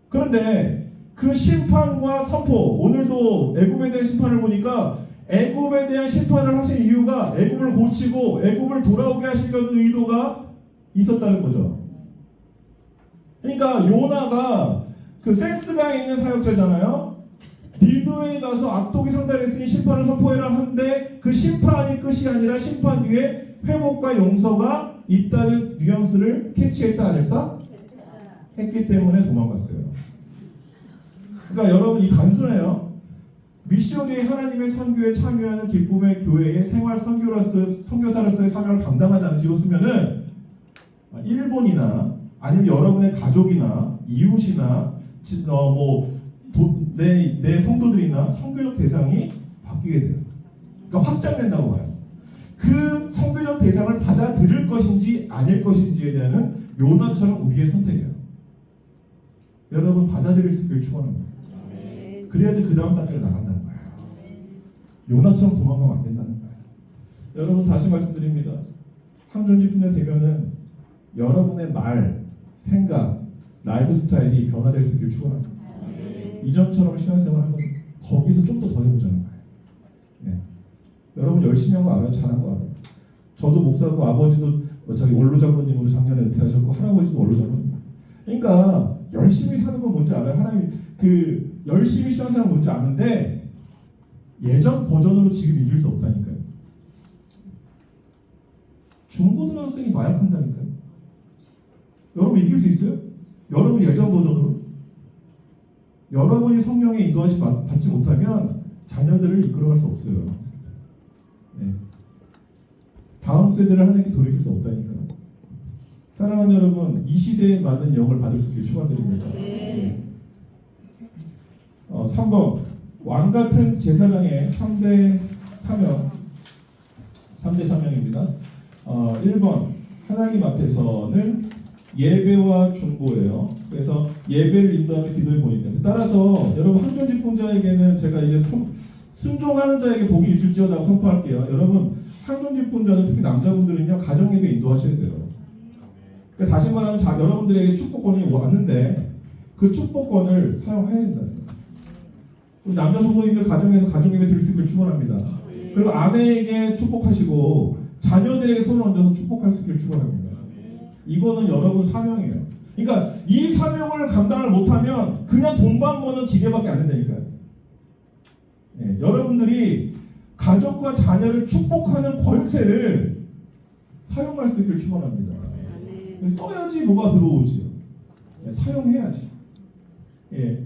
그런데 그 심판과 선포 오늘도 애굽에 대한 심판을 보니까 애굽에 대한 심판을 하신 이유가 애굽을 고치고 애굽을 돌아오게 하시려는 의도가 있었다는 거죠. 그러니까 요나가 그 센스가 있는 사역자잖아요. 니느웨에 가서 압독이 상달했으니 심판을 선포해라 하는데 그 심판이 끝이 아니라 심판 뒤에 회복과 용서가 있다는 뉘앙스를 캐치했다 안 했다? 했기 때문에 도망갔어요. 그러니까 여러분 이 단순해요. 미션이 하나님의 선교에 참여하는 기쁨의 교회의 생활 선교사로서의 사명을 감당하지 않으시겠으면은 일본이나 아니면 여러분의 가족이나 이웃이나 내 성도들이나 선교적 대상이 바뀌게 돼요. 그러니까 확장된다고 봐요. 그 선교적 대상을 받아들일 것인지 아닐 것인지에 대한 요나처럼 우리의 선택이에요. 여러분 받아들일 수 있길 축원합니다. 그래야지 그 다음 단계로 나간다는 거예요. 요나처럼 도망가면 안 된다는 거예요. 여러분 다시 말씀드립니다. 항존직분야 되면은 여러분의 말, 생각, 라이프 스타일이 변화될 수 있길 축원합니다. 이전처럼 신앙생활 하면 거기서 좀 더 해보자는 거예요. 네. 여러분 열심히 한 거 알아요? 잘한 거 알아요? 저도 목사고 아버지도 저기 원로장로님으로 작년에 은퇴하셨고 할아버지도 원로장로님. 그러니까 열심히 사는 건 뭔지 알아요. 하나님 그 열심히 신앙생활 뭔지 아는데 예전 버전으로 지금 이길 수 없다니까요. 중고등학생이 마약한다니까요. 여러분 이길 수 있어요? 여러분 예전 버전으로? 여러분이 성령의 인도하심 받지 못하면 자녀들을 이끌어갈 수 없어요. 네. 다음 세대를 하나님께 돌이킬 수 없다니까요. 사랑하는 여러분, 이 시대에 맞는 영을 받을 수 있길 축원드립니다. 네. 3번 왕같은 제사장의 3대 사명입니다. 1번 하나님 앞에서는 예배와 중보예요. 그래서 예배를 인도하는 기도의 본이다. 따라서 여러분 항존직분자에게는 제가 이제 순종하는 자에게 복이 있을지어다고 선포할게요. 여러분 항존직분자는 특히 남자분들은요 가정예배 인도하셔야 돼요. 그러니까 다시 말하면 여러분들에게 축복권이 왔는데 그 축복권을 사용해야 된다는 거예요. 남자 성도님들 가정에서 가정예배 드릴 수 있길 축원합니다. 그리고 아내에게 축복하시고 자녀들에게 손을 얹어서 축복할 수 있길 축원합니다. 이거는 여러분 사명이에요. 그러니까 이 사명을 감당을 못하면 그냥 돈만 버는 기계밖에 안 된다니까요. 네, 여러분들이 가족과 자녀를 축복하는 권세를 사용할 수 있길 축원합니다. 써야지 뭐가 들어오지요. 네, 사용해야지. 예.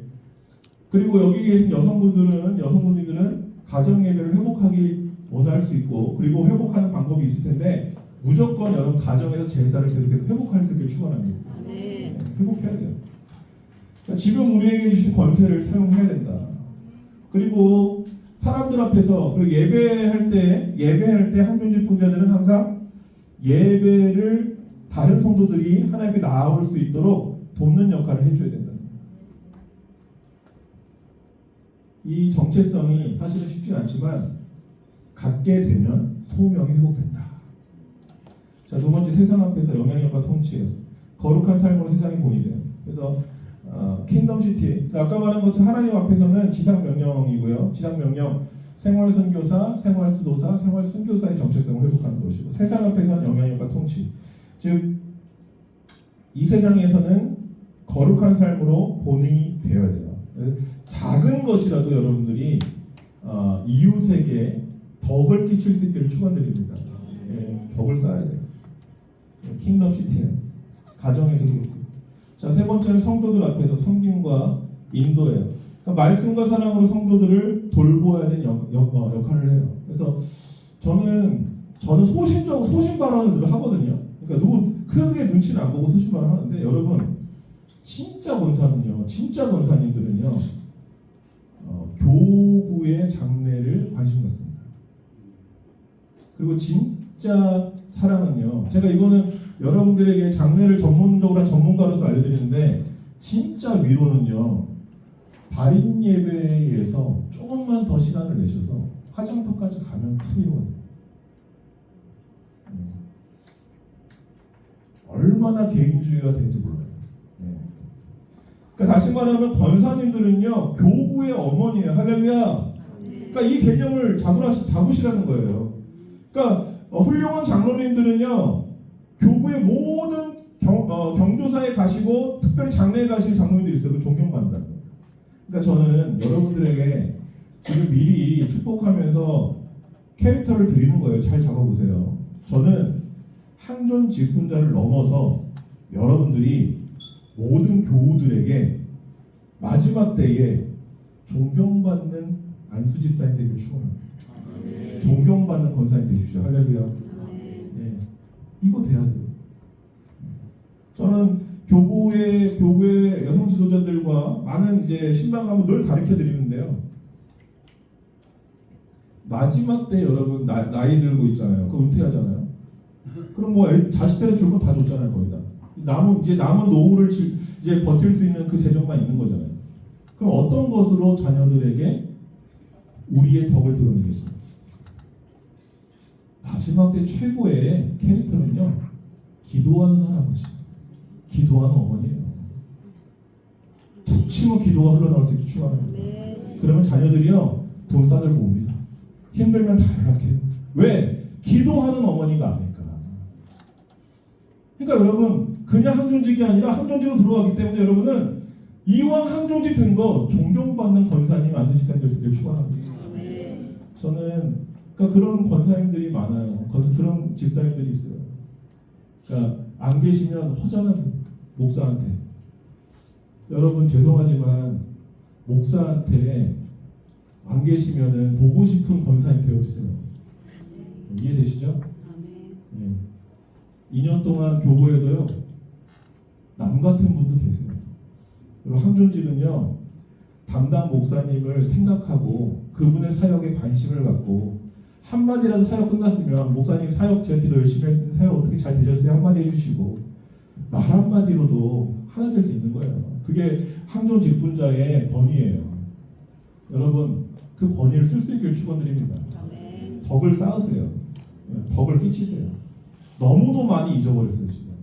그리고 여기 계신 여성분들은 가정 예배를 회복하기 원할 수 있고 그리고 회복하는 방법이 있을 텐데 무조건 여러분 가정에서 제사를 계속해서 회복할 수 있게 축원합니다. 네, 회복해야 돼요. 그러니까 지금 우리에게 주신 권세를 사용해야 된다. 그리고 사람들 앞에서 그리고 예배할 때 항존직분자들은 항상 예배를 다른 성도들이 하나님께 나아올 수 있도록 돕는 역할을 해줘야 된다. 이 정체성이 사실은 쉽지 않지만 갖게 되면 소명이 회복된다. 자, 두 번째 세상 앞에서 영향력과 통치예요. 거룩한 삶으로 세상이 보이래요. 그래서 킹덤 시티. 아까 말한 것처럼 하나님 앞에서는 지상 명령이고요. 지상 명령 생활 선교사, 생활 수도사, 생활 순교사의 정체성을 회복하는 것이고 세상 앞에서는 영향력과 통치. 즉 이 세상에서는 거룩한 삶으로 본이 되어야 돼요. 작은 것이라도 여러분들이 이웃에게 덕을 끼칠 수 있기를 축원드립니다. 예, 덕을 쌓아야 돼요. 킹덤 시티는 가정에서도 그렇고. 자, 세 번째는 성도들 앞에서 섬김과 인도예요. 그러니까 말씀과 사랑으로 성도들을 돌보아야 되는 역할을 해요. 그래서 저는 소신 발언을 늘 하거든요. 그러니까 누구 크게 눈치는 안 보고 소신 발언 하는데 여러분 진짜 권사님들은요 교구의 장래를 관심 갖습니다. 그리고 진짜 사랑은요, 제가 이거는 여러분들에게 장래를 전문적으로 한 전문가로서 알려드리는데 진짜 위로는요 발인 예배에서 조금만 더 시간을 내셔서 화장터까지 가면 큰 위로가 돼요. 얼마나 개인주의가 되는지 몰라요. 그러니까 다시 말하면 권사님들은요 교구의 어머니예요. 할렐루야. 그러니까 이 개념을 잡으시라는 거예요. 그러니까 훌륭한 장로님들은요 교구의 모든 경조사에 가시고 특별히 장례에 가시는 장로님들이 있어요. 그 존경받는다. 그러니까 저는 여러분들에게 지금 미리 축복하면서 캐릭터를 드리는 거예요. 잘 잡아보세요. 저는 항존 직분자를 넘어서 여러분들이 모든 교우들에게 마지막 때에 존경받는 안수 집사님 되기를 축원합니다. 존경받는 권사님 되십시오. 할렐루야. 네. 이거 돼야 돼요. 저는 교구의 여성 지도자들과 많은 이제 신방감을 늘 가르쳐 드리는데요. 마지막 때 여러분 나이 들고 있잖아요. 그 은퇴하잖아요. 그럼 뭐 자식들은 줄 건 다 줬잖아요. 거의 다. 남은 노후를 이제 버틸 수 있는 그 재정만 있는 거잖아요. 그럼 어떤 것으로 자녀들에게 우리의 덕을 드러내겠어요? 마지막 때 최고의 캐릭터는요, 기도하는 할아버지, 기도하는 어머니예요. 툭 치면 기도가 흘러나올 수 있게 축원합니다. 그러면 자녀들이요 돈 싸들고 옵니다. 힘들면 다 연락해요. 왜? 기도하는 어머니가 아닐까. 그러니까 여러분 그냥 항존직이 아니라 항존직으로 들어가기 때문에 여러분은 이왕 항존직 된 거 존경받는 권사님 안수집사님 될 수 있기를 축원합니다. 저는 그러니까 그런 권사님들이 많아요. 그런 집사님들이 있어요. 그러니까 안 계시면 허전한 목사한테 여러분 죄송하지만 목사한테 안 계시면은 보고 싶은 권사님 되어주세요. 이해되시죠? 네. 2년 동안 교부에도요 남 같은 분도 계세요. 그리고 항존직은요 담당 목사님을 생각하고 그분의 사역에 관심을 갖고 한마디라도 사역 끝났으면 목사님 사역 제가 기도 열심히 했는데 사역 어떻게 잘 되셨어요? 한마디 해주시고 말 한마디로도 하나 될 수 있는 거예요. 그게 항존 직분자의 권위예요. 여러분 그 권위를 쓸 수 있기를 축원드립니다. 덕을 쌓으세요. 덕을 끼치세요. 너무도 많이 잊어버렸어요 지금.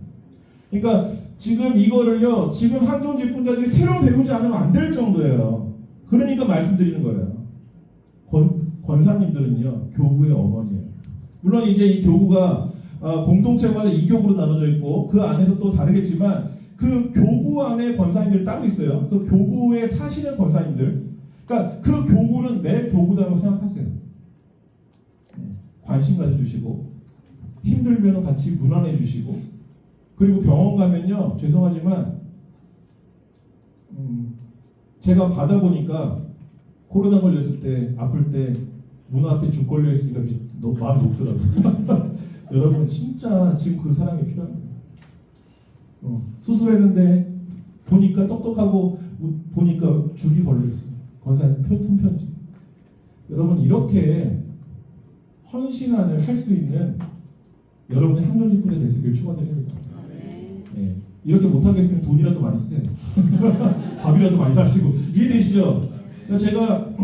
그러니까 지금 이거를요 지금 항존 직분자들이 새로 배우지 않으면 안 될 정도예요. 그러니까 말씀드리는 거예요. 권사님들은요 교구의 어머니예요. 물론 이제 이 교구가 공동체마다 2교구로 나눠져 있고 그 안에서 또 다르겠지만 그 교구 안에 권사님들이 따로 있어요. 그 교구에 사시는 권사님들. 그러니까 그 교구는 내 교구다라고 생각하세요. 관심 가져주시고 힘들면 같이 문안해 주시고 그리고 병원 가면요 죄송하지만 제가 받아보니까 코로나 걸렸을 때 아플 때 문 앞에 죽 걸려 있으니까 너무 마음이 높더라고요. 여러분 진짜 지금 그 사랑이 필요합니다. 수술했는데 보니까 똑똑하고 보니까 죽이 걸려 있어요. 권사님 손편지. 여러분 이렇게 헌신을 할 수 있는 여러분의 항존직분이 될 수 있기를 축원드립니다. 네. 이렇게 못하겠으면 돈이라도 많이 쓰세요. 밥이라도 많이 사시고 이해되시죠? 제가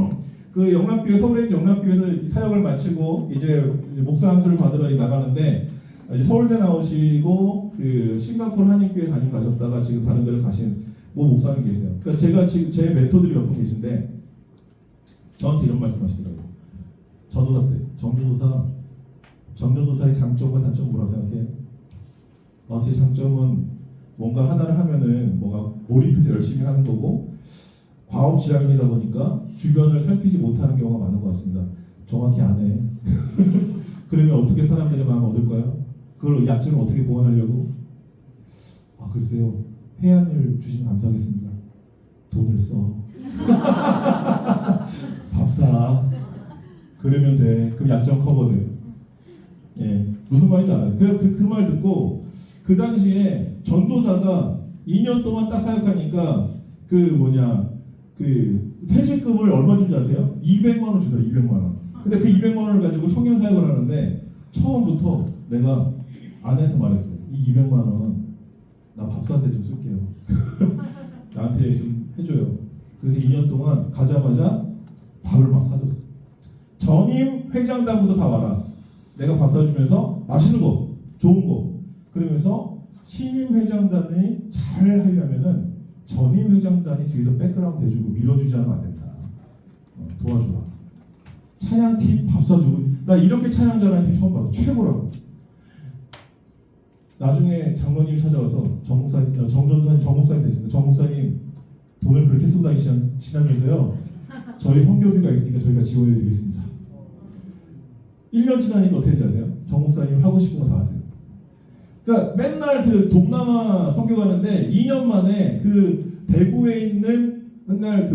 그 영락교회 서울에 있는 영락교회에서 사역을 마치고 이제 목사 안수를 받으러 나가는데 이제 서울대 나오시고 그 싱가포르 한인교회 담임 가셨다가 지금 다른 데를 가신 모 목사님 계세요. 그러니까 제가 지금 제 멘토들이 몇 분 계신데 저한테 이런 말씀하시더라고요. 전도사 때 정전도사의 장점과 단점은 뭐라고 생각해요? 제 장점은 뭔가 하나를 하면은 뭔가 몰입해서 열심히 하는 거고 과업 지향이다 보니까 주변을 살피지 못하는 경우가 많은 것 같습니다. 정확히 안 해. 그러면 어떻게 사람들의 마음을 얻을까요? 그걸 약점을 어떻게 보완하려고? 글쎄요. 해안을 주시면 감사하겠습니다. 돈을 써. 밥 사. 그러면 돼. 그럼 약점 커버돼. 예, 무슨 말인지 알아요. 그 말 듣고 그 당시에 전도사가 2년 동안 딱 사역하니까 그 퇴직금을 얼마 준지 아세요? 200만 원 주더라. 200만 원. 근데 그 200만 원을 가지고 청년 사역을 하는데 처음부터 내가 아내한테 말했어. 이 200만 원 나 밥 사는데 좀 쓸게요. 나한테 좀 해줘요. 그래서 2년 동안 가자마자 밥을 막 사줬어. 전임 회장단부터 다 와라. 내가 밥 사주면서 맛있는 거, 좋은 거. 그러면서 신임 회장단이 잘 하려면은 전임 회장단이 뒤에서 백그라운드 해주고 밀어주지 않으면 안 된다. 도와줘라. 찬양팀 밥 사주고. 나 이렇게 찬양 잘하는 팀 처음 봤어. 최고라고. 나중에 장로님이 찾아와서 정 목사님 되셨는데 정 목사님 돈을 그렇게 쓰고 다니시면서요. 저희 헌교비가 있으니까 저희가 지원해드리겠습니다. 1년 지나니까 어떻게 되지 아세요? 정 목사님 하고 싶은 거 다 하세요. 그러니까 맨날 그 동남아 선교 가는데 2년 만에 그 대구에 있는 맨날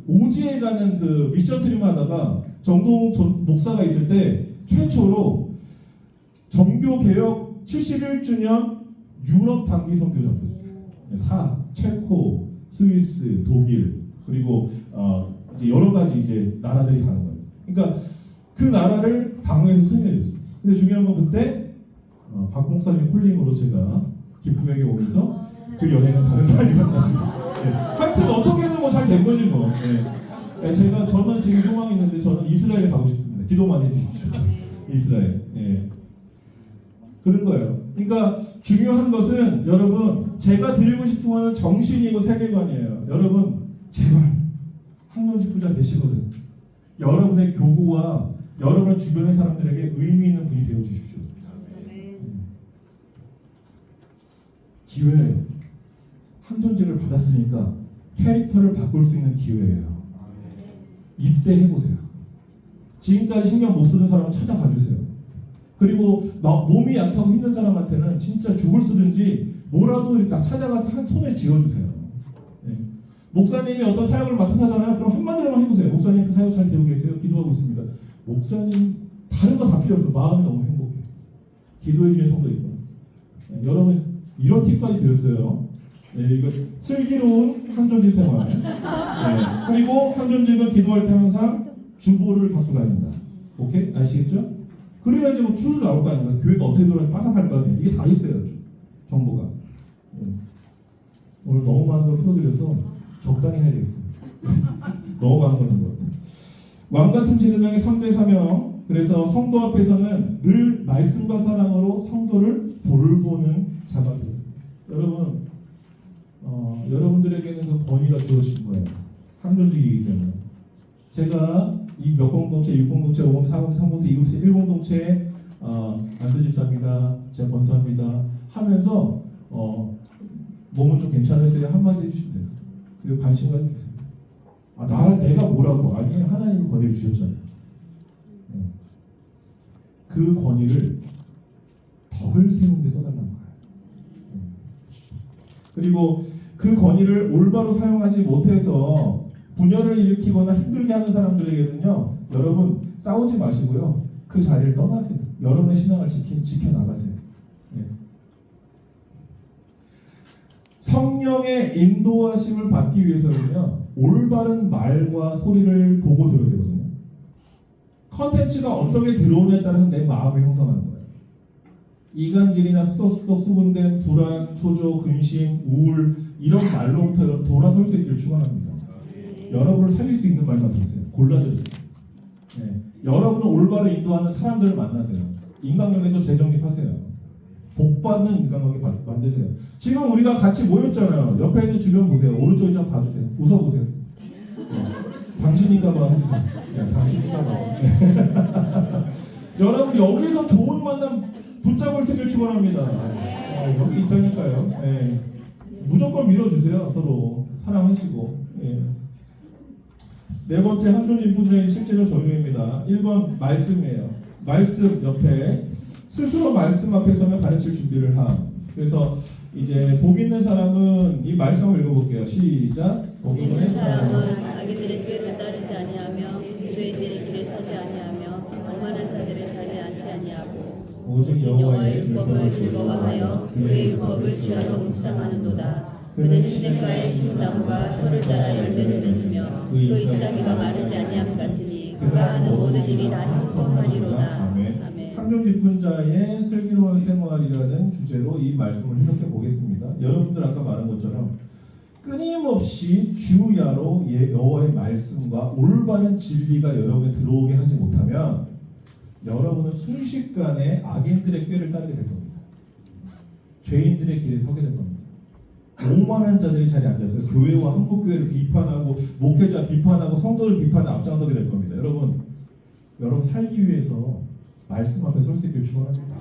오지에 가는 그 미션 트립을 하다가 정동 목사가 있을 때 최초로 정교 개혁 71주년 유럽 단기 선교 잡혔어요. 체코, 스위스, 독일 그리고 이제 여러 가지 이제 나라들이 가는 거예요. 그러니까 그 나라를 당회에서 승인해줬어요. 근데 중요한 건 그때 박 목사님 콜링으로 제가 기쁨에게 오면서 그 여행은 다른 사람이 갔다. 네. 하여튼 어떻게든 뭐 잘 된 거지 뭐. 네. 저는 지금 소망이 있는데 저는 이스라엘에 가고 싶습니다. 기도만 해주십시오. 이스라엘. 네. 그런 거예요. 그러니까 중요한 것은 여러분 제가 드리고 싶은 건 정신이고 세계관이에요. 여러분 제발 항존직분자 되시거든. 여러분의 교구와 여러분 주변의 사람들에게 의미 있는 분이 되어 주십시오. 기회예요. 한존직을 받았으니까 캐릭터를 바꿀 수 있는 기회예요. 이때 해보세요. 지금까지 신경 못 쓰는 사람은 찾아가 주세요. 그리고 막 몸이 약하고 힘든 사람한테는 진짜 죽을 쓰든지 뭐라도 이렇게 딱 찾아가서 한 손에 쥐어주세요. 네. 목사님이 어떤 사역을 맡아서 하잖아요. 그럼 한마디로만 해보세요. 목사님 그 사역 잘 배우고 계세요? 기도하고 있습니다. 목사님 다른 거 다 필요 없어. 마음이 너무 행복해. 기도해 주는 성도 있고. 네, 여러분 이런 팁까지 드렸어요. 네, 이거 슬기로운 한존직 생활. 네, 그리고 한존직은 기도할 때 항상 주보를 갖고 다닌다. 오케이? 아시겠죠? 그래야지 뭐 줄 나올 거 아닙니까? 교회가 어떻게 돌아가면 빠삭할 거 아니에요? 이게 다 있어요. 정보가. 오늘 너무 많은 걸 풀어드려서 적당히 해야 되겠어요. 너무 많은 걸 한것 같아요. 왕같은 제사장의 3대 사명. 그래서 성도 앞에서는 늘 말씀과 사랑으로 성도를 돌보는 자가 돼요. 여러분, 여러분들에게는 그 권위가 주어진 거예요. 한존직이기 때문에. 제가 이 몇 공동체, 6공동체, 5공동체, 4공동체, 3공동체, 2공동체, 1공동체 안수집사입니다. 제가 권사입니다. 하면서 몸은 좀 괜찮으세요? 한마디 해주시면 돼요. 그리고 관심 가져주세요. 내가 뭐라고? 아니, 하나님이 권위를 주셨잖아요. 그 권위를 덕을 세운 데 써달라는 거예요. 그리고 그 권위를 올바로 사용하지 못해서 분열을 일으키거나 힘들게 하는 사람들에게는요, 여러분 싸우지 마시고요, 그 자리를 떠나세요. 여러분의 신앙을 지켜나가세요. 네. 성령의 인도하심을 받기 위해서는요, 올바른 말과 소리를 보고 들어야 되거든요. 컨텐츠가 어떻게 들어오냐에 따라서 내 마음을 형성하는 거예요. 이간질이나 수근된 불안, 초조, 근심, 우울 이런 말로부터 돌아설 수 있기를 축원합니다. 여러분을 살릴 수 있는 말만 들으세요. 골라들으세요. 네. 여러분을 올바로 인도하는 사람들을 만나세요. 인간관계도 재정립하세요. 복받는 인간관계 만드세요. 지금 우리가 같이 모였잖아요. 옆에 있는 주변 보세요. 오른쪽에 좀 봐주세요. 웃어보세요. 네. 당신인가봐 해주세요. 네, 당신인가봐. 여러분 여기서 좋은 만남 붙잡을 수 있기를 축원합니다. 여기 있다니까요. 네. 무조건 밀어주세요. 서로 사랑하시고. 네. 네 번째 한존직 분야의 실제적 적용입니다. 1번 말씀이에요. 말씀 옆에 스스로 말씀 앞에 서면 가르칠 준비를 함. 그래서 이제 복 있는 사람은 이 말씀을 읽어볼게요. 시작. 복 있는 사람은 아기들의 꾀를 따르지 아니하며 죄인들의 길에 서지 아니하며 오만한 자들의 자리에 앉지 아니하고 오직 여호와의 율법을 즐거워하여 그의 율법을 주야로 묵상하는도다. 그는 시냇가의 신나무가 철을 따라 열매를 맺으며 그 잎사귀가 마르지 아니함 같으니 그가 하는 모든 일이 다 형통하리로다. 아멘. 한존직 분자의 슬기로운 생활이라는 주제로 이 말씀을 해석해 보겠습니다. 여러분들 아까 말한 것처럼 끊임없이 주야로 여호와의 말씀과 올바른 진리가 여러분에 들어오게 하지 못하면 여러분은 순식간에 악인들의 꾀를 따르게 될 겁니다. 죄인들의 길에 서게 될 겁니다. 오만한 자들이 자리에 앉아서 교회와 한국교회를 비판하고 목회자 비판하고 성도를 비판하는 앞장서게 될 겁니다. 여러분 살기 위해서 말씀 앞에 설 수 있기를 축원합니다.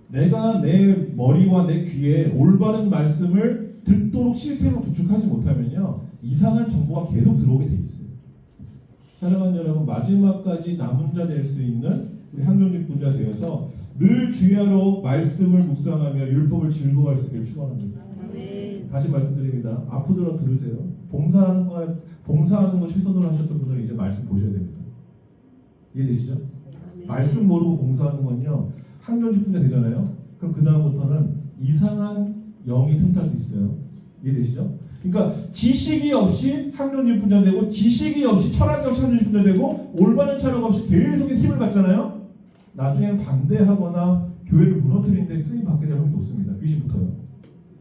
내가 내 머리와 내 귀에 올바른 말씀을 듣도록 시스템을 구축하지 못하면요, 이상한 정보가 계속 들어오게 돼 있어요. 사랑하는 여러분, 마지막까지 남은 자 될 수 있는 우리 한존직 분자 되어서 늘 주야로 말씀을 묵상하며 율법을 즐거워할 수 있기를 축원합니다. 다시 말씀드립니다. 아프더라도 들으세요. 봉사하는 거 최선으로 하셨던 분들은 이제 말씀 보셔야 됩니다. 이해되시죠? 말씀 모르고 봉사하는 건요, 한존직 분야 되잖아요. 그럼 그 다음부터는 이상한 영이 틈탈 수 있어요. 이해되시죠? 그러니까 지식이 없이 한존직 분야 되고, 지식이 없이 철학이 없이 한존직 분야 되고, 올바른 철학 없이 계속 힘을 받잖아요. 나중에는 반대하거나 교회를 무너뜨리는데 쓰임 받게 될 확률이 높습니다. 귀신부터요.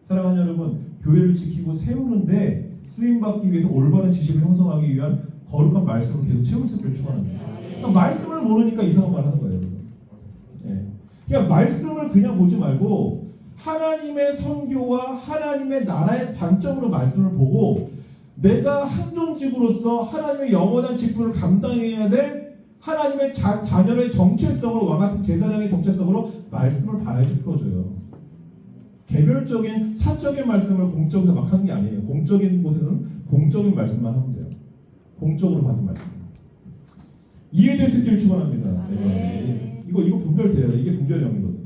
사랑하는 여러분, 교회를 지키고 세우는데 쓰임 받기 위해서 올바른 지식을 형성하기 위한 거룩한 말씀을 계속 채울 수 있기를 축원합니다. 그러니까 말씀을 모르니까 이상한 말 하는 거예요. 네. 그러니까 말씀을 그냥 보지 말고 하나님의 선교와 하나님의 나라의 관점으로 말씀을 보고, 내가 한존직으로서 하나님의 영원한 직분을 감당해야 될 하나님의 자녀의 정체성으로, 왕같은 제사장의 정체성으로 말씀을 봐야지 풀어져요. 개별적인 사적인 말씀을 공적으로 막 하는 게 아니에요. 공적인 곳에서는 공적인 말씀만 하면 돼요. 공적으로 받은 말씀. 이해될 수 있기를 축원합니다. 네. 이거 분별돼요. 이게 분별의 영이거든요.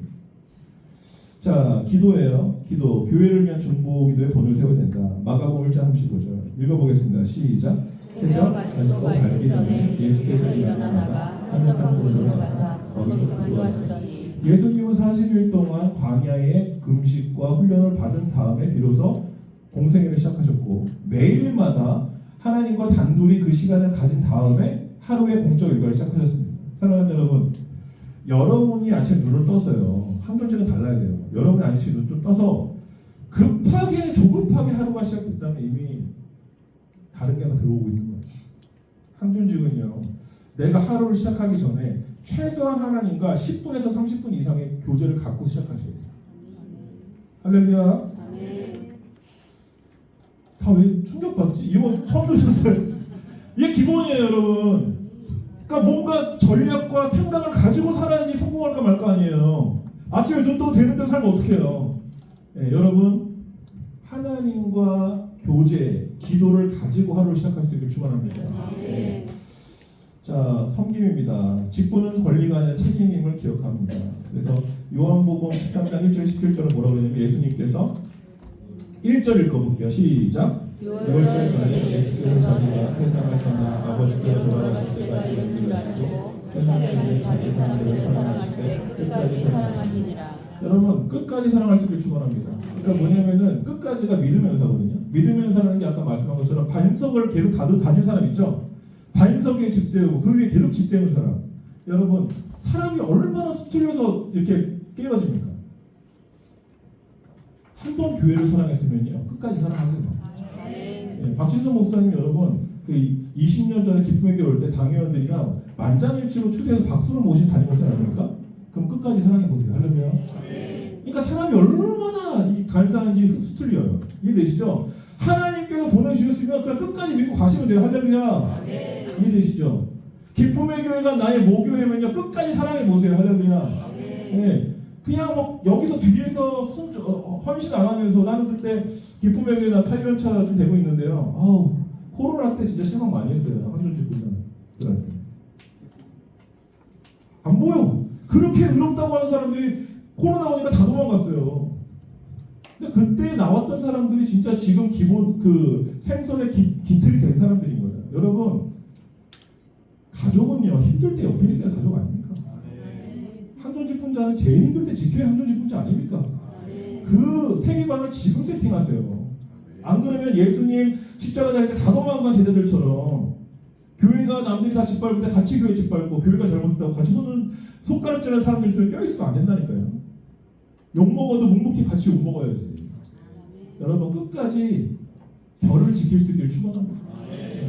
자, 기도예요. 기도. 교회를 위한 중보 기도에 본을 세워야 된다. 마가복음 1장 35절. 읽어보겠습니다. 시작. 새벽 아직도 밝기 전에 예수께서 일어나 나가 한적한 곳으로 가사 거기서 기도하시더니 예수님은 40일 동안 광야의 금식과 훈련을 받은 다음에 비로소 공생애를 시작하셨고 매일마다 하나님과 단둘이 그 시간을 가진 다음에 하루의 공적 일과를 시작하셨습니다. 사랑하는 여러분, 여러분이 아침에 눈을 떠서요. 한결적은 달라야 돼요. 여러분이 아침에 눈을 좀 떠서 급하게 조급하게 하루가 시작됐다면 이미 다른 게 하나 들어오고 있는 거예요. 한준직은요. 내가 하루를 시작하기 전에 최소한 하나님과 10분에서 30분 이상의 교제를 갖고 시작하셔야 돼요. 할렐루야. 다 왜 충격받지? 이거 처음 들으셨어요? 이게 기본이에요, 여러분. 그러니까 뭔가 전략과 생각을 가지고 살아야지 성공할까 말까 아니에요. 아침에 눈 떠도 되는 대로 살면 어떡해요? 네, 여러분, 하나님과 교제, 기도를 가지고 하루를 시작할 수 있기를 축원합니다. 자, 섬김입니다. 직분은 권리가 아니라 책임임을 기억합니다. 그래서 요한복음 13장 1절 17절은 뭐라고 그러냐면 예수님께서 1절 읽어볼게요. 시작. 6월절 전에 예수께서 자기가 세상을 떠나 아버지께로 돌아가실 때가 이른 줄 아시고 세상에 있는 자기 사람들을 사랑하실 때 끝까지 사랑하시니라. 여러분, 끝까지 사랑할 수 있기를 축원합니다. 그러니까 뭐냐면은 끝까지가 믿으면서거든요. 믿으면서라는 게 아까 말씀한 것처럼 반석을 계속 가진 사람 있죠. 반석에 집 세우고 그 위에 계속 집 세우는 사람. 여러분, 사람이 얼마나 수틀려서 이렇게 깨어집니까? 한 번 교회를 사랑했으면요 끝까지 사랑하세요. 네, 박진성 목사님 여러분 그 20년 전에 기쁨의 교회 올 때 당회원들이랑 만장일치로 추대해서 박수로 모신 담임목사 아닙니까? 그럼 끝까지 사랑해 보세요. 할렐루야. 그러니까 사람이 얼마나 이 간사한지 수틀려요. 이해되시죠? 하나님께서 보내주셨으면 그냥 끝까지 믿고 가시면 돼요. 할렐루야. 이해되시죠? 기쁨의 교회가 나의 모교회면요 끝까지 사랑해 보세요. 할렐루야. 네. 그냥 뭐 여기서 뒤에서 헌신 안 하면서 나는 그때 기쁨의 교회 나 8년 차 좀 되고 있는데요. 아우 코로나 때 진짜 실망 많이 했어요. 한준직 분들한테. 안 보여. 그렇게 의롭다고 하는 사람들이 코로나 오니까 다 도망갔어요. 근데 그때 나왔던 사람들이 진짜 지금 기본 그 생선의 기틀이 된 사람들인 거예요. 여러분, 가족은요 힘들 때 옆에 있어야 가족 아닙니까? 한존직 분자는 제일 힘들 때 지켜야 한존직 분자 아닙니까? 그 세계관을 지금 세팅하세요. 안 그러면 예수님 십자가 달 때 다 도망간 제자들처럼 교회가 남들이 다 짓밟을 때 같이 교회 짓밟고 교회가 잘못했다고 같이 손가락질하는 사람들 중에 껴있으면 안 된다니까요. 욕먹어도 묵묵히 같이 욕먹어야지. 여러분 끝까지 결을 지킬 수 있기를 축원합니다.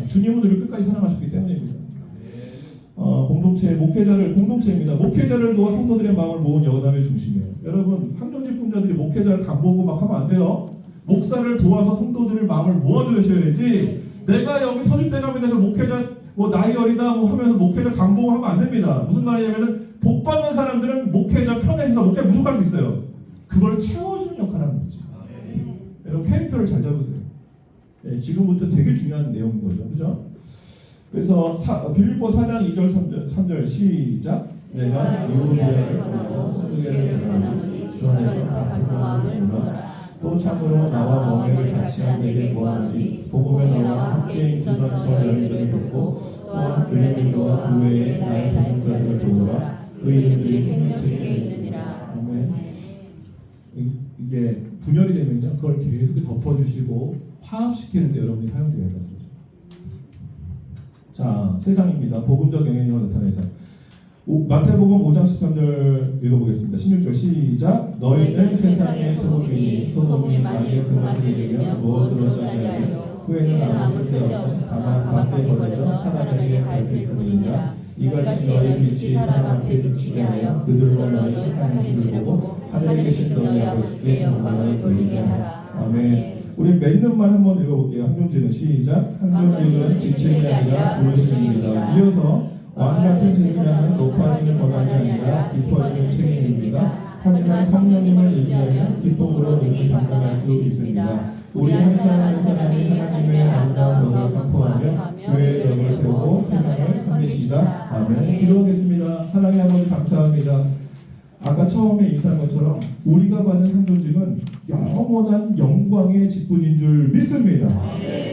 주님은 우리를 끝까지 사랑하셨기 때문입니다. 공동체입니다. 목회자를 도와 성도들의 마음을 모은 여담의 중심이에요. 여러분 한존직 분자들이 목회자를 간보고 막 하면 안 돼요. 목사를 도와서 성도들의 마음을 모아주셔야지. 내가 여기 터줏대감에 대해서 목회자 뭐 나이 어리다 뭐 하면서 목회자 간보고 하면 안 됩니다. 무슨 말이냐면은 복 받는 사람들은 목회자 편에 있어서 목회 무조건 할 수 있어요. 그걸 채워주는 역할을 하는 거지. 여러분 캐릭터를 잘 잡으세요. 네, 지금부터 되게 중요한 내용인 거죠. 그죠? 그래서 빌립보 4장 2절 3절 시작. 내가 유대를 권하고 수두개를 권하노니 주 안에서 같은 마음을 모으라. 또 참으로 나와 멍에를 같이 한 내게 모아노니 복음에 나와 함께 있던 저 여인들을 돕고 또한 빌레몬과 그 외에 나의 다행자들을 도우라. 그 이름들이 생명책에 있느니라. 아멘. 이게 분열이 되면요 그걸 계속 덮어주시고 화합시키는데 여러분이 사용되어야 되는 거죠. 자, 세상입니다. 복음적 영향력을 나타내는 세상. 마태복음 5장 13절 읽어보겠습니다. 16절 시작. 너희는 세상의 소금이니 소금이 만일 그 맛을 잃으면 무엇으로 짜리하리요. 후에는 아무 쓸데없어 다만 밖에 버려져 사람에게 밟힐 뿐이니라. 이같이 너희 빛이 사람 앞에 비치게 하여 그들로 너희 착한 행실을 보고 하늘에 계신 너희 아버지께 영광을 돌리게 하라. 아멘. 우리 맺는 말 한번 읽어볼게요. 한존지는 시작. 한존지는 지침이 아니라 부르심입니다. 이어서 왕 같은 책임자는 높아지는 권한이 아니라 깊어지는 책임입니다. 하지만 성령님을 의지하면 기쁨으로 능히 감당할 수 있습니다. 우리 한 사람 한 사람이 하나님의 아름다운 법을 선포하며 교회의 덕을 세우고 세상을 섬기시다. 아멘. 기도하겠습니다. 사랑의 아버지 감사합니다. 아까 처음에 인사한 것처럼 우리가 받은 상존직은 영원한 영광의 직분인 줄 믿습니다.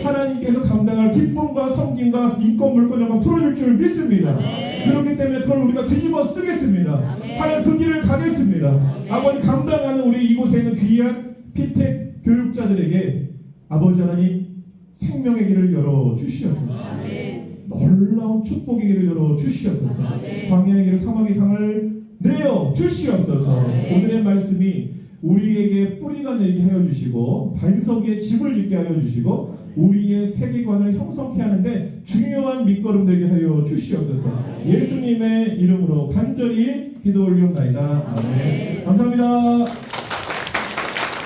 하나님께서 감당할 기쁨과 섬김과 인권 물권 영광 풀어줄 줄 믿습니다. 그렇기 때문에 그걸 우리가 뒤집어 쓰겠습니다. 하나님 그 길을 가겠습니다. 아버지 감당하는 우리 이곳에 있는 귀한 피택 교육자들에게 아버지 하나님 생명의 길을 열어 주시옵소서. 놀라운 축복의 길을 열어 주시옵소서. 광야의 길을 사막의 강을 내어 주시옵소서. 오늘의 말씀이 우리에게 뿌리가 내리게 하여 주시고 반석에 집을 짓게 하여 주시고 우리의 세계관을 형성케 하는데 중요한 밑거름 되게 하여 주시옵소서. 예수님의 이름으로 간절히 기도 올리옵나이다. 아멘. 감사합니다.